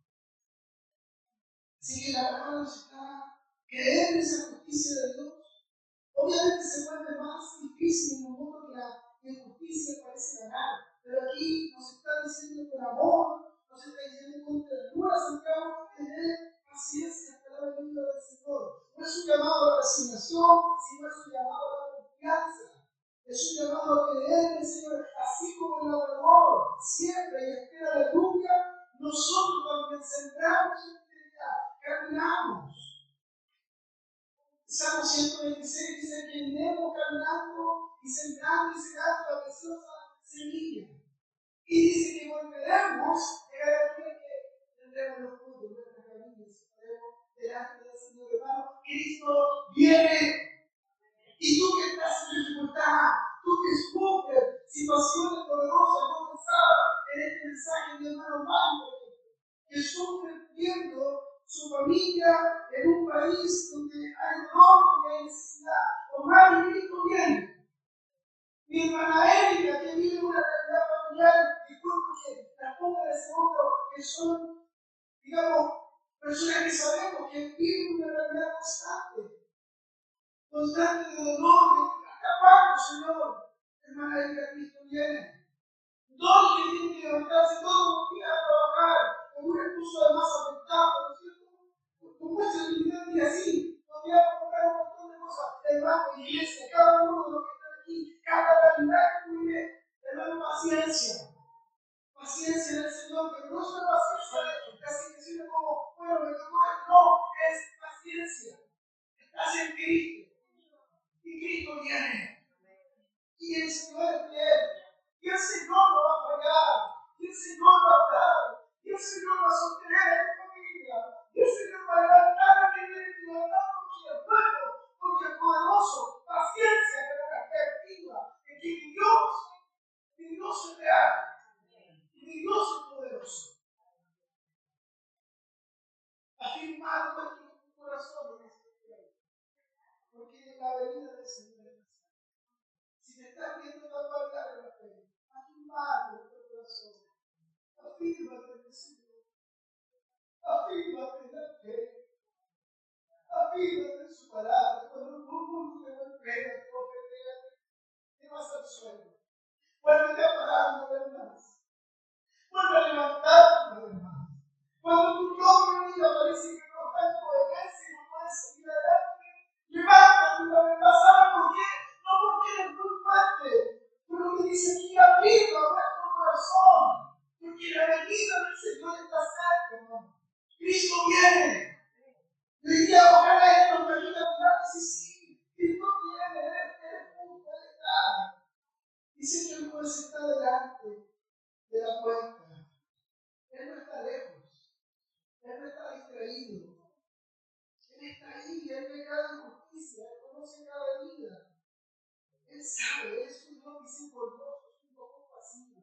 Así que la palabra nos está creer en esa justicia de Dios. Obviamente se vuelve más difícil en un mundo que la injusticia parece ganar, pero aquí nos está diciendo con amor, nos está diciendo con ternura, Santiago, tener paciencia hasta la venida del Señor. No es un llamado a la resignación, sino es un llamado a la confianza. Es un llamado a creer en el Señor, así como el labrador siembra y espera la lluvia, nosotros también sembramos en fidelidad, caminamos. Salmo 126 dice que iremos caminando y sembrando y secando la preciosa semilla. Y dice que volveremos, llegará el día que tendremos los frutos de nuestras familias y estaremos delante del Señor, hermano. Cristo viene. Y tú que estás en dificultad, tú que sufres situaciones dolorosas, yo pensaba en este mensaje de mi hermano Pablo, que sufre viendo su familia en un país donde hay dolor, donde hay necesidad. Omar y Cristo viene. Mi hermana Erika, que vive una realidad familiar, disculpe que las ponga de ese otro, que son, digamos, personas que sabemos que viven una realidad constante de dolor, de acaparnos, Señor. Hermana Erika, Cristo viene. Dos que tienen que levantarse todos los días a trabajar, con un recurso además afectado, ¿no es cierto? Con mucha dignidad y así, todavía vamos a tocar un montón de cosas. Hermano, iglesia, cada uno de los que están aquí, cada realidad que vive, hermano, paciencia. Paciencia en el Señor, pero no es una paciencia de asignación como, bueno, me tocó, no, es paciencia. Estás en Cristo. Y Cristo viene. Y el Señor es fiel. Y el Señor no va a fallar. Y el Señor va a dar. Y el Señor va a sostener a tu familia. Y el Señor va a levantar a quien tiene que levantar porque es bueno. gozo, paciencia, pero la perspectiva de que mi Dios es real, mi Dios es poderoso. Afirmar nuestro corazón en este día, porque la venida del Señor es así. Si te estás viendo tan variado en la fe, afirmar nuestro corazón, afírmate en el Señor, afírmate en la fe, afírmate en su palabra. Cuando un mundo te golpea, te vas al suelo. Vuelve a parar una vez más. Vuelve a levantarte una vez más. Cuando tu propio vida parece que no está en coherencia y no puedes seguir adelante, levántate una vez más. ¿Sabes por qué? No porque eres muy fuerte, pero lo que dice aquí, afirma nuestro corazón. Porque la venida del Señor está cerca, hermano. Cristo viene. Le diría, ojalá Él nos permita mirar y decir, sí, Cristo viene, Él puede estar. Dice que el juez está delante de la puerta. Él no está lejos. Él no está distraído. Él está ahí. Él ve cada injusticia. Él conoce cada vida. Él sabe. Es un Dios misericordioso. Es un Dios compasivo.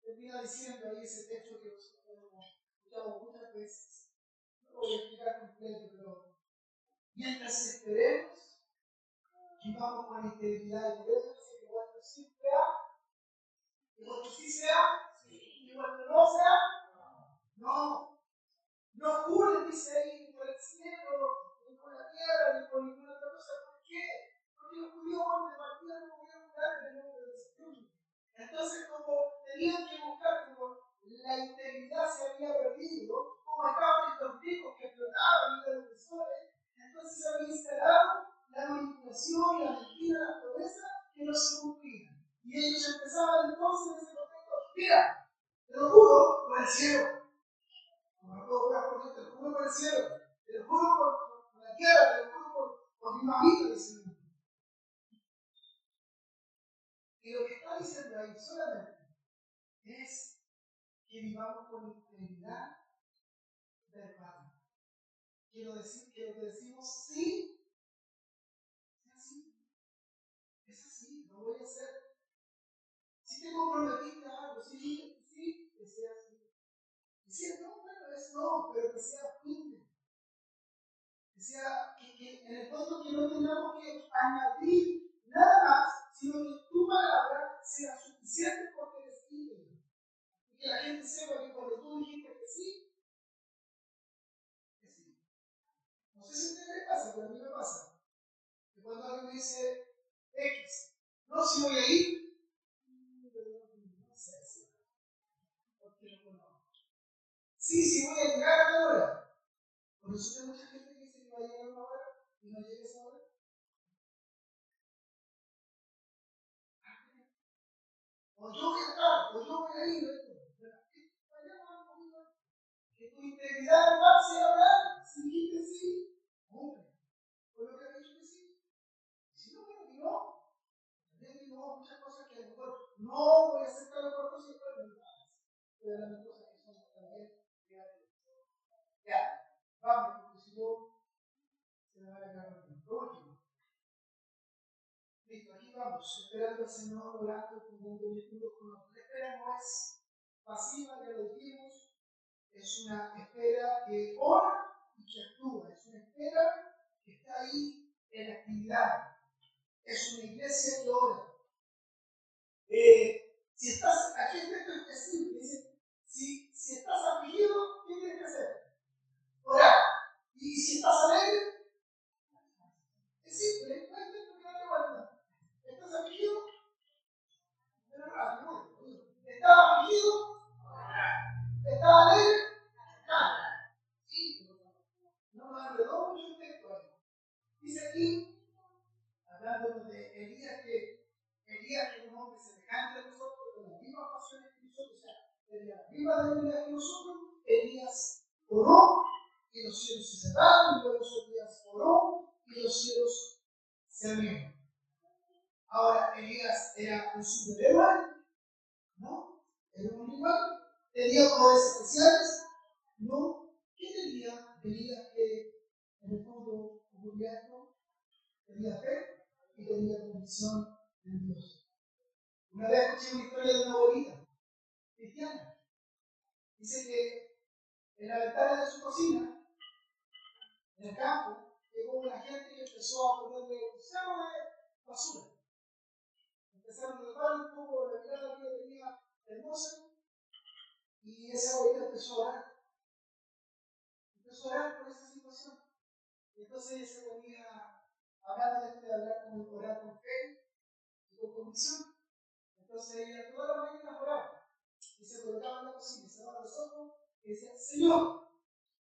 Termina diciendo ahí ese texto que nosotros hemos escuchado muchas veces. No lo voy a explicar completo, pero mientras esperemos, vivamos con integridad. Y por eso dice que cuando sí sea, que cuando sí sea, y cuando no sea, no. No juren, dice ahí, ni por el cielo, ni por la tierra, ni por ninguna otra cosa. ¿Por qué? Porque los judíos cuando de partida no podían jurar en el nombre del Señor. Entonces, como tenían que buscar, como la integridad se había perdido, como estaban estos ricos que explotaban y eran opresores, entonces se había instalado la manipulación, la mentira, la promesa que no se cumplían. Y ellos empezaban entonces en ese contexto, mira, te lo juro por el cielo. No puedo jurar por Dios, te lo juro por el cielo, te lo juro por la tierra, te lo juro por mi mamita, dice el mundo. Y lo que está diciendo ahí solamente es que vivamos con integridad verbal. Quiero decir que lo que decimos sí, es así. Es así, lo voy a hacer. Si te comprometiste a algo, si dijiste sí, que sea así. Y si es no, bueno, es no, pero que sea firme. Que sea, que en el fondo que no tengamos que añadir nada más, sino que tu palabra sea suficiente porque eres íntegro. Y que la gente sepa que cuando tú dijiste que sí, es sí. No sé si a ustedes les pasa, pero a mí me pasa. Que cuando alguien me dice X, no, si voy a ir, no sé si, porque no conozco. Sí, sí voy a llegar a la hora. Por eso hay mucha gente que dice que va a llegar a una hora y no llega a esa hora. O yo voy a estar, o yo voy a ir. Que tu integridad verbal sea real. Si dijiste sí, hombre, fue lo que ha dicho que sí. Si no, bueno, que no. También digo muchas cosas que a lo mejor no voy a aceptar los cuerpos y después no más. Voy a hablar de cosas que son también reales. Ya, vamos, porque si no, se me va a acabar el tiempo. Lo último. Listo, aquí vamos, esperando al Señor, orando, cumpliendo virtudes con nosotros. La espera no es pasiva, ya lo dijimos. Es una espera que ora y que actúa. Es una espera que está ahí en actividad. Es una iglesia que ora. Si estás, aquí el texto es simple, dice, si estás afligido, ¿qué tienes que hacer? Orar. Y si estás alegre, es simple, no hay texto que darle vuelta. ¿Estás afligido? Pero rápido, ¿estás afligido? ¿Estás alegre? Canta. Sí, pero no me enredó mucho el texto ahí. Dice aquí, hablando de Elías, que es un hombre semejante a nosotros, con las mismas pasiones que nosotros, o sea, de las mismas debilidades que nosotros. Elías oró y los cielos se cerraron, y luego Elías oró y los cielos se abrieron. Ahora, Elías era un superhéroe, ¿no? Era un animal, tenía poderes especiales, ¿no? ¿Qué tenía Elías que en el fondo tenía fe y tenía convicción en Dios. Una vez escuché una historia de una abuelita cristiana. Dice que en la ventana de su cocina, en el campo, llegó una gente que empezó a ponerle un cerro de basura. Empezaron a notar un poco la mirada que tenía hermosa y esa abuelita empezó a orar. Empezó a orar por esa situación. Y entonces ella se ponía hablando de hablar con orar con fe y con convicción. Entonces ella toda la mañana oraba y se colocaba en la cocina y cerraba los ojos y decía: Señor,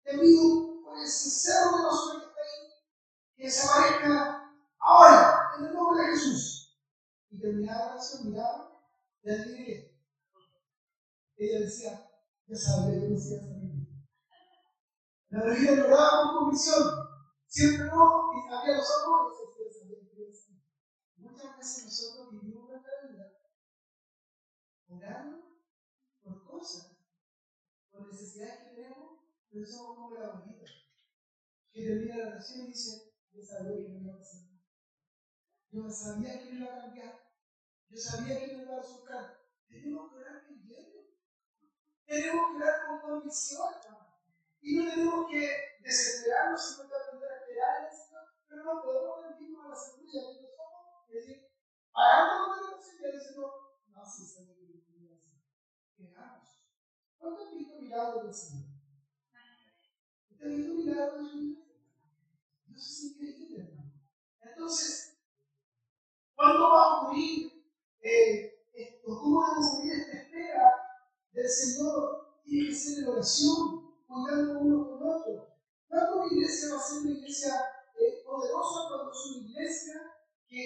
te pido por ese cerro de basura que está ahí, que desaparezca ahora, en el nombre de Jesús. Y terminaba la oración, miraba y adivine qué. Ella decía: yo sabía que no se iba a salir. La abuelita lo oraba con convicción. Siempre no, y abría los ojos y decía: yo sabía que iba a salir. Muchas veces nosotros vivimos nuestra vida orando por cosas, por necesidades que tenemos, pero somos como la abuelita, que termina la oración y dice: yo sabía que no iba a pasar. Yo sabía que no iba a cambiar. Yo sabía que no iba a resultar. Tenemos que orar creyendo. Tenemos que orar con convicción, hermano. Y no tenemos que desesperarnos, sino que aprender a esperar en el Señor. Pero no podemos rendirnos a la seguridad que nosotros y decir: parando con la posibilidad diciendo: no, sí, Señor, que no iba a hacer. ¿Qué hagamos? ¿Cuánto han visto milagros del Señor? ¿Usted ha visto milagros del Señor? Dios es increíble, hermano. Entonces, ¿cuándo va a ocurrir esto? ¿Cómo debe ocurrir esta espera del Señor? Tiene que ser en oración, cuidando uno con otro. ¿Cuándo una iglesia va a ser una iglesia poderosa? Cuando es una iglesia que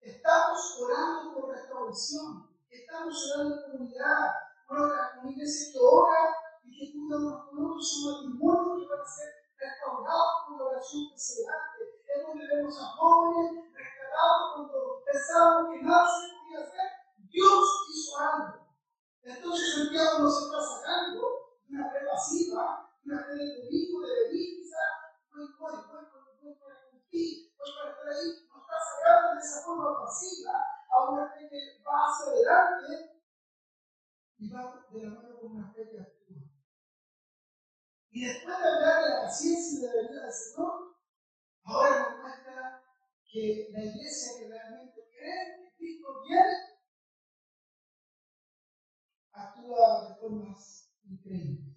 estamos orando por restauración, estamos orando en comunidad, una iglesia que ora y que cuida unos con otros, un matrimonio que van a ser restaurados por la oración perseverante. Es donde vemos a jóvenes rescatados cuando pensábamos que nada se podía hacer. Dios hizo algo. Entonces Santiago nos está sacando de una fe pasiva, de una fe de domingo, de venir, quizás, voy para cumplir, voy para estar ahí. Nos está sacando de esa forma pasiva a una fe que va hacia adelante y va de la mano con una fe que actúa. Y después de hablar de la paciencia y de la venida del Señor, ahora nos muestra que la iglesia que realmente cree que Cristo viene, actúa de formas increíbles.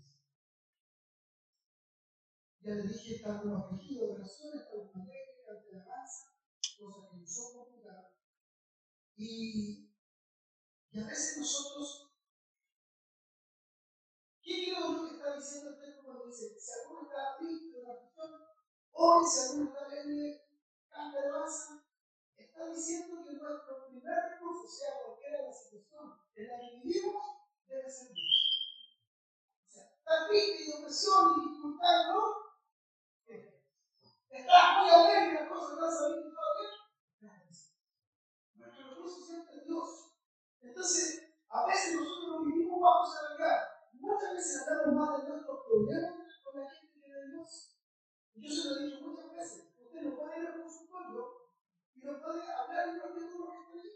Ya le dije: estamos afligidos de oraciones, estamos alegres, estamos de alabanza, cosas que no son computadas. Y a veces nosotros, ¿qué creo yo que está diciendo el texto cuando dice: si alguno está triste de la aflicción, hoy, si alguno está alegre, canta alabanza? Está diciendo que nuestro primer recurso, sea cualquiera de la situación en la que vivimos, debe ser Dios. O sea, está triste y opresión y dificultad, ¿no? Estás muy alegre, las cosas están saliendo todo bien. Nuestro recurso siempre es Dios. Entonces, a veces nosotros lo vivimos vamos a arreglar. Muchas veces hablamos más de nuestros problemas con la gente que de Dios. Y yo se lo he dicho muchas veces. Usted no puede ir a un consultorio y no puede hablar en los de uno que está allí.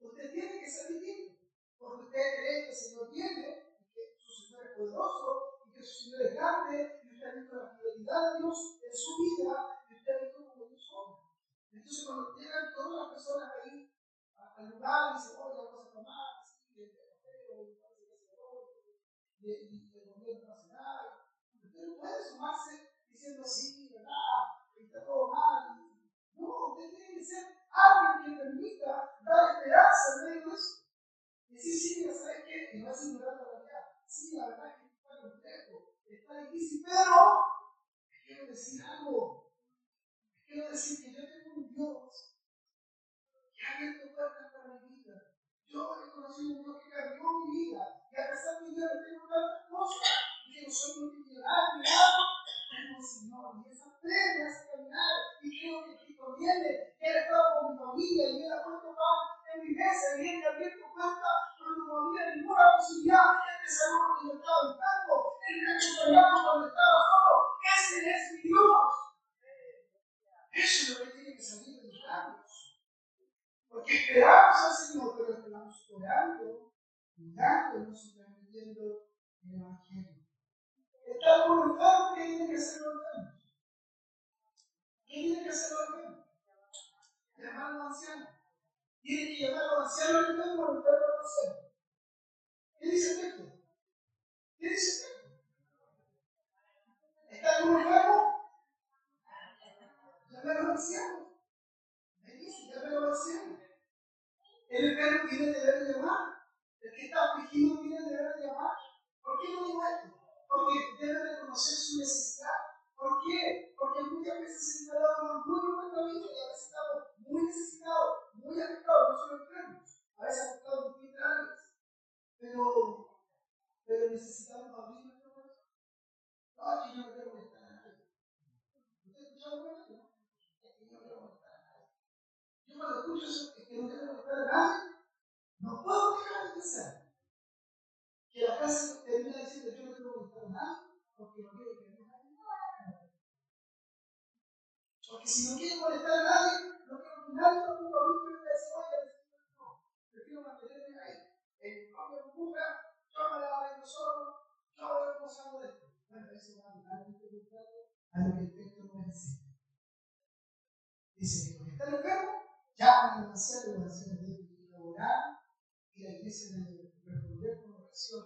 Usted tiene que salir libre, porque usted cree que el Señor viene, y que su Señor es poderoso, y que su Señor es grande, y usted ha visto la fidelidad de Dios en su vida, y usted ha visto cómo Dios obra. Entonces, cuando llegan todas las personas ahí al lugar y dicen: oye, la cosa está mal, sí, el feo, y parece que se robó, y el gobierno no hace nada. Usted no puede sumarse diciendo: sí, ¿verdad? Y está todo mal. No, usted tiene que ser alguien que permita dar esperanza en medio de eso. Y decir: sí, mira, ¿sabes qué? Y no es ignorar la realidad. Sí, la verdad es que está complejo, está difícil, pero quiero decir algo. Quiero decir que yo tengo un Dios que ha abierto puertas para mi vida. Yo he conocido un Dios que cambió mi vida. Y a pesar de que yo no tengo tantas cosas, y que no soy multimillonario, tengo un Señor. Y esa fe me hace caminar. Y creo que Cristo viene. Él ha estado con mi familia y Él ha puesto pan en mi mesa. Y Él me ha abierto puertas cuando no había ninguna posibilidad. Él me salvó cuando yo estaba enfermo. Él me acompañaba cuando estaba solo. Ese es mi Dios. Eso es lo que tiene que Porque esperamos al Señor, pero esperamos orando, mirándonos y transmitiendo el Evangelio. Está por enfermo, ¿qué tiene que hacer los enfermos? ¿Qué tiene que hacer los enfermos? Llamar a los ancianos. Tiene que llamar a los ancianos enfermos, a los ancianos. ¿Qué dice el texto? ¿Qué dice el texto? ¿Está algún enfermo? Llame a los ancianos. Me dice, llame a los ancianos. El enfermo tiene el deber de llamar. El que está afligido tiene el deber de llamar. ¿Por qué no digo esto? Porque debe reconocer su necesidad. ¿Por qué? Porque muchas veces se instala un orgullo en nuestra vida y a veces estamos muy necesitados, muy afectados, no solo enfermos, a veces afectados en distintas áreas. Pero necesitamos abrir nuestro corazón. No, es que yo no quiero molestar a nadie. ¿Usted ha escuchado esto? No? Es que yo no quiero molestar a nadie. Yo cuando escucho eso, es que no quiero molestar a nadie, no puedo dejar de pensar que la frase termina diciendo yo no quiero molestar a nadie porque no quiero que me hagan nada. Porque si no quiero molestar a nadie, no quiero que nadie tampoco a mí me dice, oye, no, prefiero mantenerme ahí. En mi propia burbuja, yo me la arreglo solo, yo veo cómo salgo de esto. Bueno, eso va totalmente contrario a lo que el texto nos enseña. Dice que cuando está enfermo, llaman al anciano y los ancianos deben colaborar y la iglesia debe responder con oración,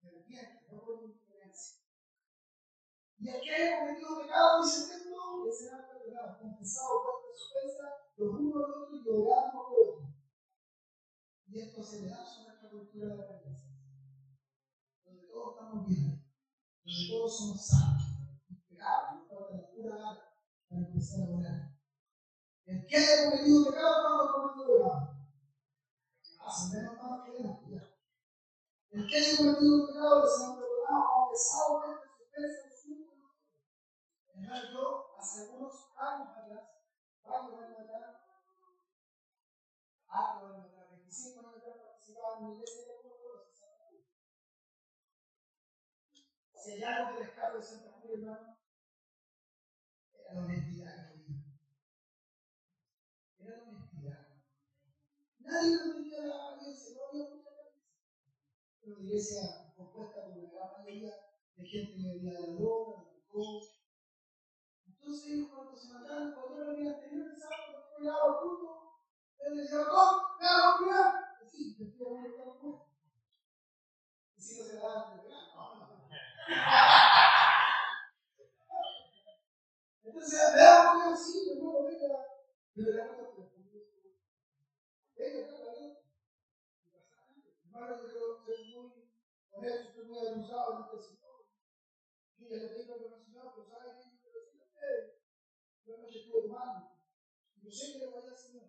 ferviente, no con indiferencia. Y el que haya cometido pecado, dice el texto, le será perdonado, confesado, puesto su ofensa, los unos a los otros y orando por otros. Y esto se le da a nuestra cultura de la iglesia, donde todos estamos bien, donde todos somos sanos, impecables, nos falta la pura gana para empezar a orar. El que haya cometido pecado, ¿cuándo ha cometido pecado? Hace menos mal que ya. El que haya cometido pecado, le será perdonado, confesado, puesto su ofensa, los unos a los otros. Yo, hace algunos años atrás, 25 años atrás, participaba en una iglesia de Pueblo de Santa Cruz. Si hay algo que rescato de Santa Cruz, hermano, era la honestidad que había. Era la honestidad. Nadie nos tenía la apariencia, no había mucha apariencia. Era una iglesia compuesta por una gran mayoría de gente que venía de la droga, de alcohol. Entonces ellos cuando se mataron, cuando yo venía anterior, pensaban que yo llegaba al culto, él decía, ¡oh, me hago cuidar! Sí, te estoy hablando de la muerte. Y si no se daban de pegar, no. Entonces, veamos que así, hermano, venga, de verdad que venga, hermano, yo soy muy honesto, estoy muy abusado en este Señor. Yo ya le tengo que mencionar, pero ¿sabe qué? Yo quiero decir a ustedes, yo no estuve humano. Yo sé que le voy a Señor.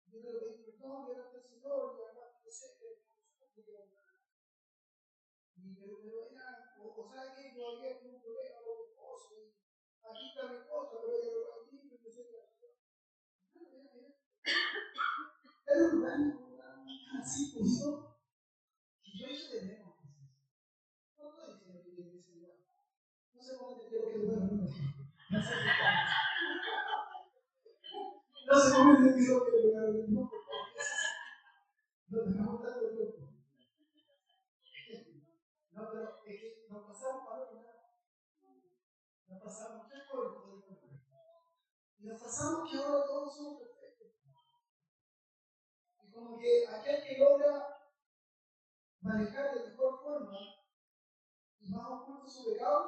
Yo quiero pedir perdón delante del Señor, y además yo sé que pero era, o sabe que yo había tenido un problema con mi esposo, y aquí está mi esposa, pero ella lo va a decir, yo sé que era un lugar así podido, y yo hice de menos. No estoy diciendo que tiene que ser igual. No sé cómo te quiero que el bueno no no sé cómo te quiero que el bueno no no tenemos tanto tiempo. No, pero es que nos pasamos para otro lado. Nos pasamos tres por el poder. Y nos pasamos que ahora todos somos perfectos. Y como que aquel que logra manejar de mejor forma y más oculto su pecado,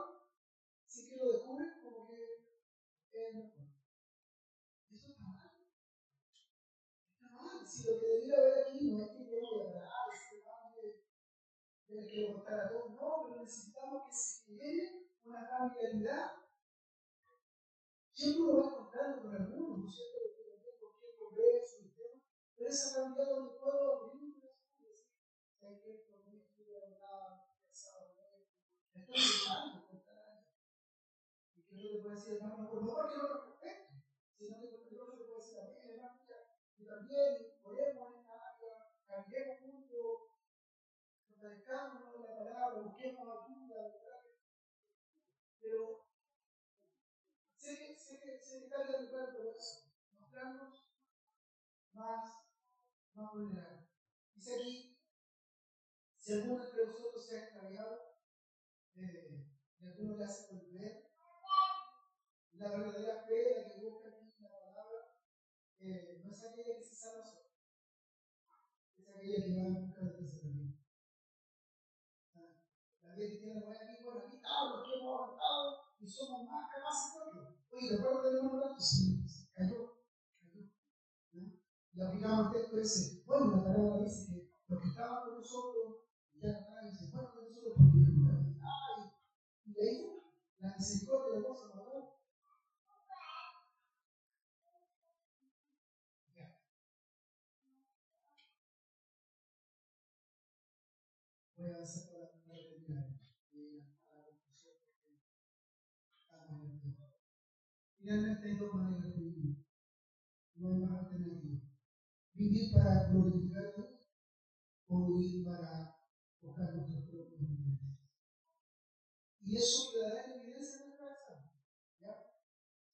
sí que lo descubre como que es mejor. Eso está mal. Está mal. Si lo que debiera haber aquí no es que yo voy a hablar, que votar a todos, no, pero necesitamos que se genere una familiaridad. Siempre uno va encontrando con algunos, ¿no es cierto? Con quien converso y tema, pero esa familiaridad donde puedo abrir un corazón y decir, ¿sabes qué? Por mí estuve hablando, pensado en esto, estoy luchando contra alguien. Y que yo te puedo decir, hermano, no porque no lo respeto, sino que porque yo te puedo decir, a mí, hermano, y también oremos en esta área, cambiemos juntos, fortalezcámonos en la palabra, busquemos ayuda, ¿verdad? Pero sé que está bien de todo eso, mostrarnos más más vulnerable. Dice aquí, si alguno entre vosotros se ha extraviado, y alguno le hace volver, la verdadera fe, la que busca aquí la palabra, no es aquella que se salva sola, es aquella que va en busca de ese camino. La vida cristiana no es aquí, bueno, aquí estamos los que hemos avanzado y somos más capaces que otros. Oye, ¿te acuerdas del hermano tanto? Sí, cayó. ¿No? Y aplicamos el texto ese. Bueno, la palabra dice que los que estaban con nosotros, ya no estaban, dicen, bueno, con nosotros porque ya no estaban. ¡Ay! Y ahí la misericordia de Dios se nos voy a avanzar para terminar a la conclusión porque estamos en el tiempo. Finalmente hay dos maneras de vivir. No hay más alternativa. Vivir para glorificar a Dios o vivir para buscar nuestros propios intereses. Y eso quedará en evidencia en nuestra acción. ¿Ya?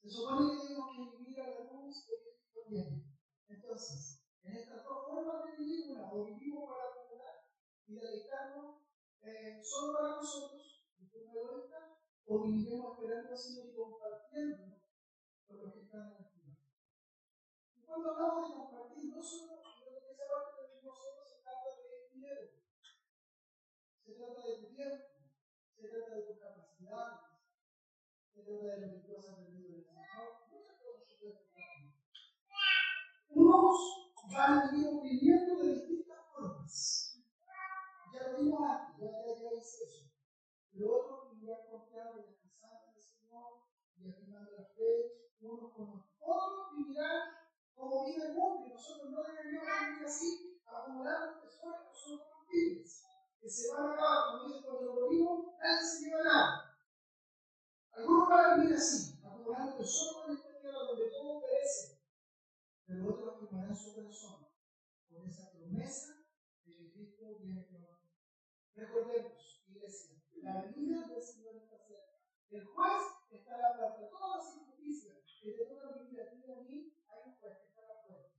Se supone que tenemos que vivir a la luz de Cristo viene. Entonces, en estas dos formas de vivir, una, o vivimos para acumular y deleitarnos solo para nosotros, de forma egoísta, o viviremos esperando al Señor y compartiendo con los que están en el final. Y cuando hablamos de compartir, no solo en esa parte de nosotros se trata de dinero, se trata de tu tiempo, se trata de tus capacidades, se trata de lo que tú has aprendido del Señor, muchas cosas se pueden compartir. Unos van a vivir viviendo de distintas formas. Ya lo vimos antes, ya hice eso. Pero otros vivirán confiando y descansando en el Señor y afirmando la fe unos con otros. Otros vivirán como vive el mundo y nosotros no deberíamos vivir así, acumulando personas que son corruptibles, que se van a acabar, como dice cuando lo vimos, nadie se lleva nada. Algunos van a vivir así, acumulando personas en esta tierra donde todo perece, pero otros afirmarán su corazón con esa promesa de que Cristo viene pronto. Recordemos, iglesia, la venida del Señor está cerca. El juez está a la puerta. Todas las injusticias que te tocan vivir a ti y a mí, hay un juez que está a la puerta.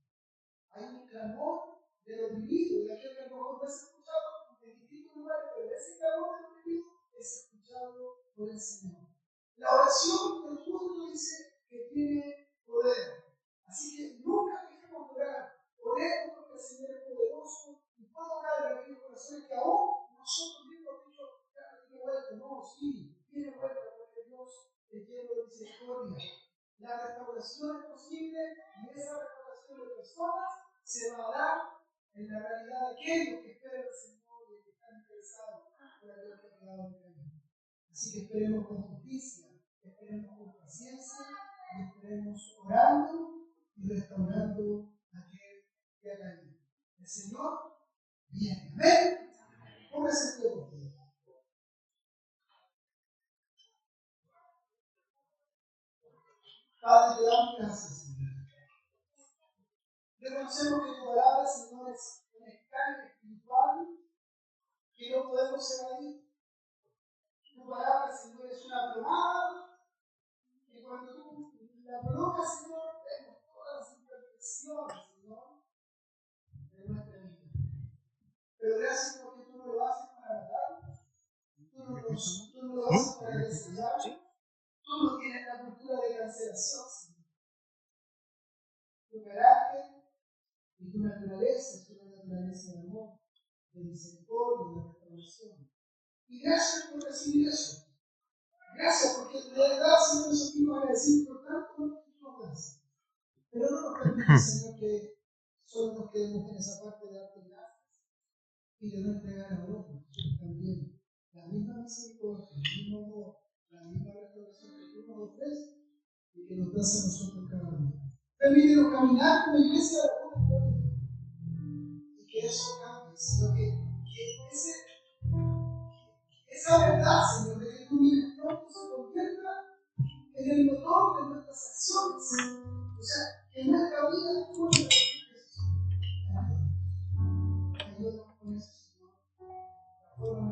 Hay un clamor de los vividos, de aquel que a lo mejor no es escuchado en distintos lugares, pero ese clamor de los vividos es escuchado por el Señor. La oración del justo dice que tiene poder. Así que nunca dejemos de orar. Oremos porque el Señor es poderoso y puede orar en aquellos corazones que aún nosotros mismos hemos dicho, ya no tiene vuelta. No, sí, tiene vuelta porque Dios es lleno de misericordia. La restauración es posible y esa restauración de personas se va a dar en la realidad de aquellos que esperan al Señor y que están interesados por aquellos que han quedado en el camino. Así que esperemos con justicia, esperemos con paciencia y esperemos orando y restaurando aquel que ha caído. El Señor viene. Amén. Póngase de pie. Padre, te damos gracias, Señor. Reconocemos que tu palabra, Señor, es un escáner espiritual que no podemos evadir. Tu palabra, Señor, es una plomada que cuando tú la colocas, Señor, vemos todas las imperfecciones, Señor, de nuestra vida. Pero gracias porque tú no lo haces para matar, tú no lo haces para desear, tú no tienes la cultura de cancelación, Señor. Tu carácter y tu naturaleza es una naturaleza de amor, de misericordia, de restauración. Y gracias por recibir eso. Gracias porque de verdad, Señor, nos sentimos agradecidos por tanto que tú nos das. Pero no nos permite, Señor, que solo nos quedemos en esa parte de darte gracias y de no entregar a otros también la misma misericordia, el mismo amor, la misma restauración que tú nos ofreces y que nos das a nosotros cada día. Permítenos caminar como iglesia de la vida y que eso cambie, Señor, esa verdad, Señor, de que tú vienes pronto se convierta en el motor de nuestras acciones. O sea, que nuestra vida fluya por Jesús. Ayúdanos con eso, Señor. La forma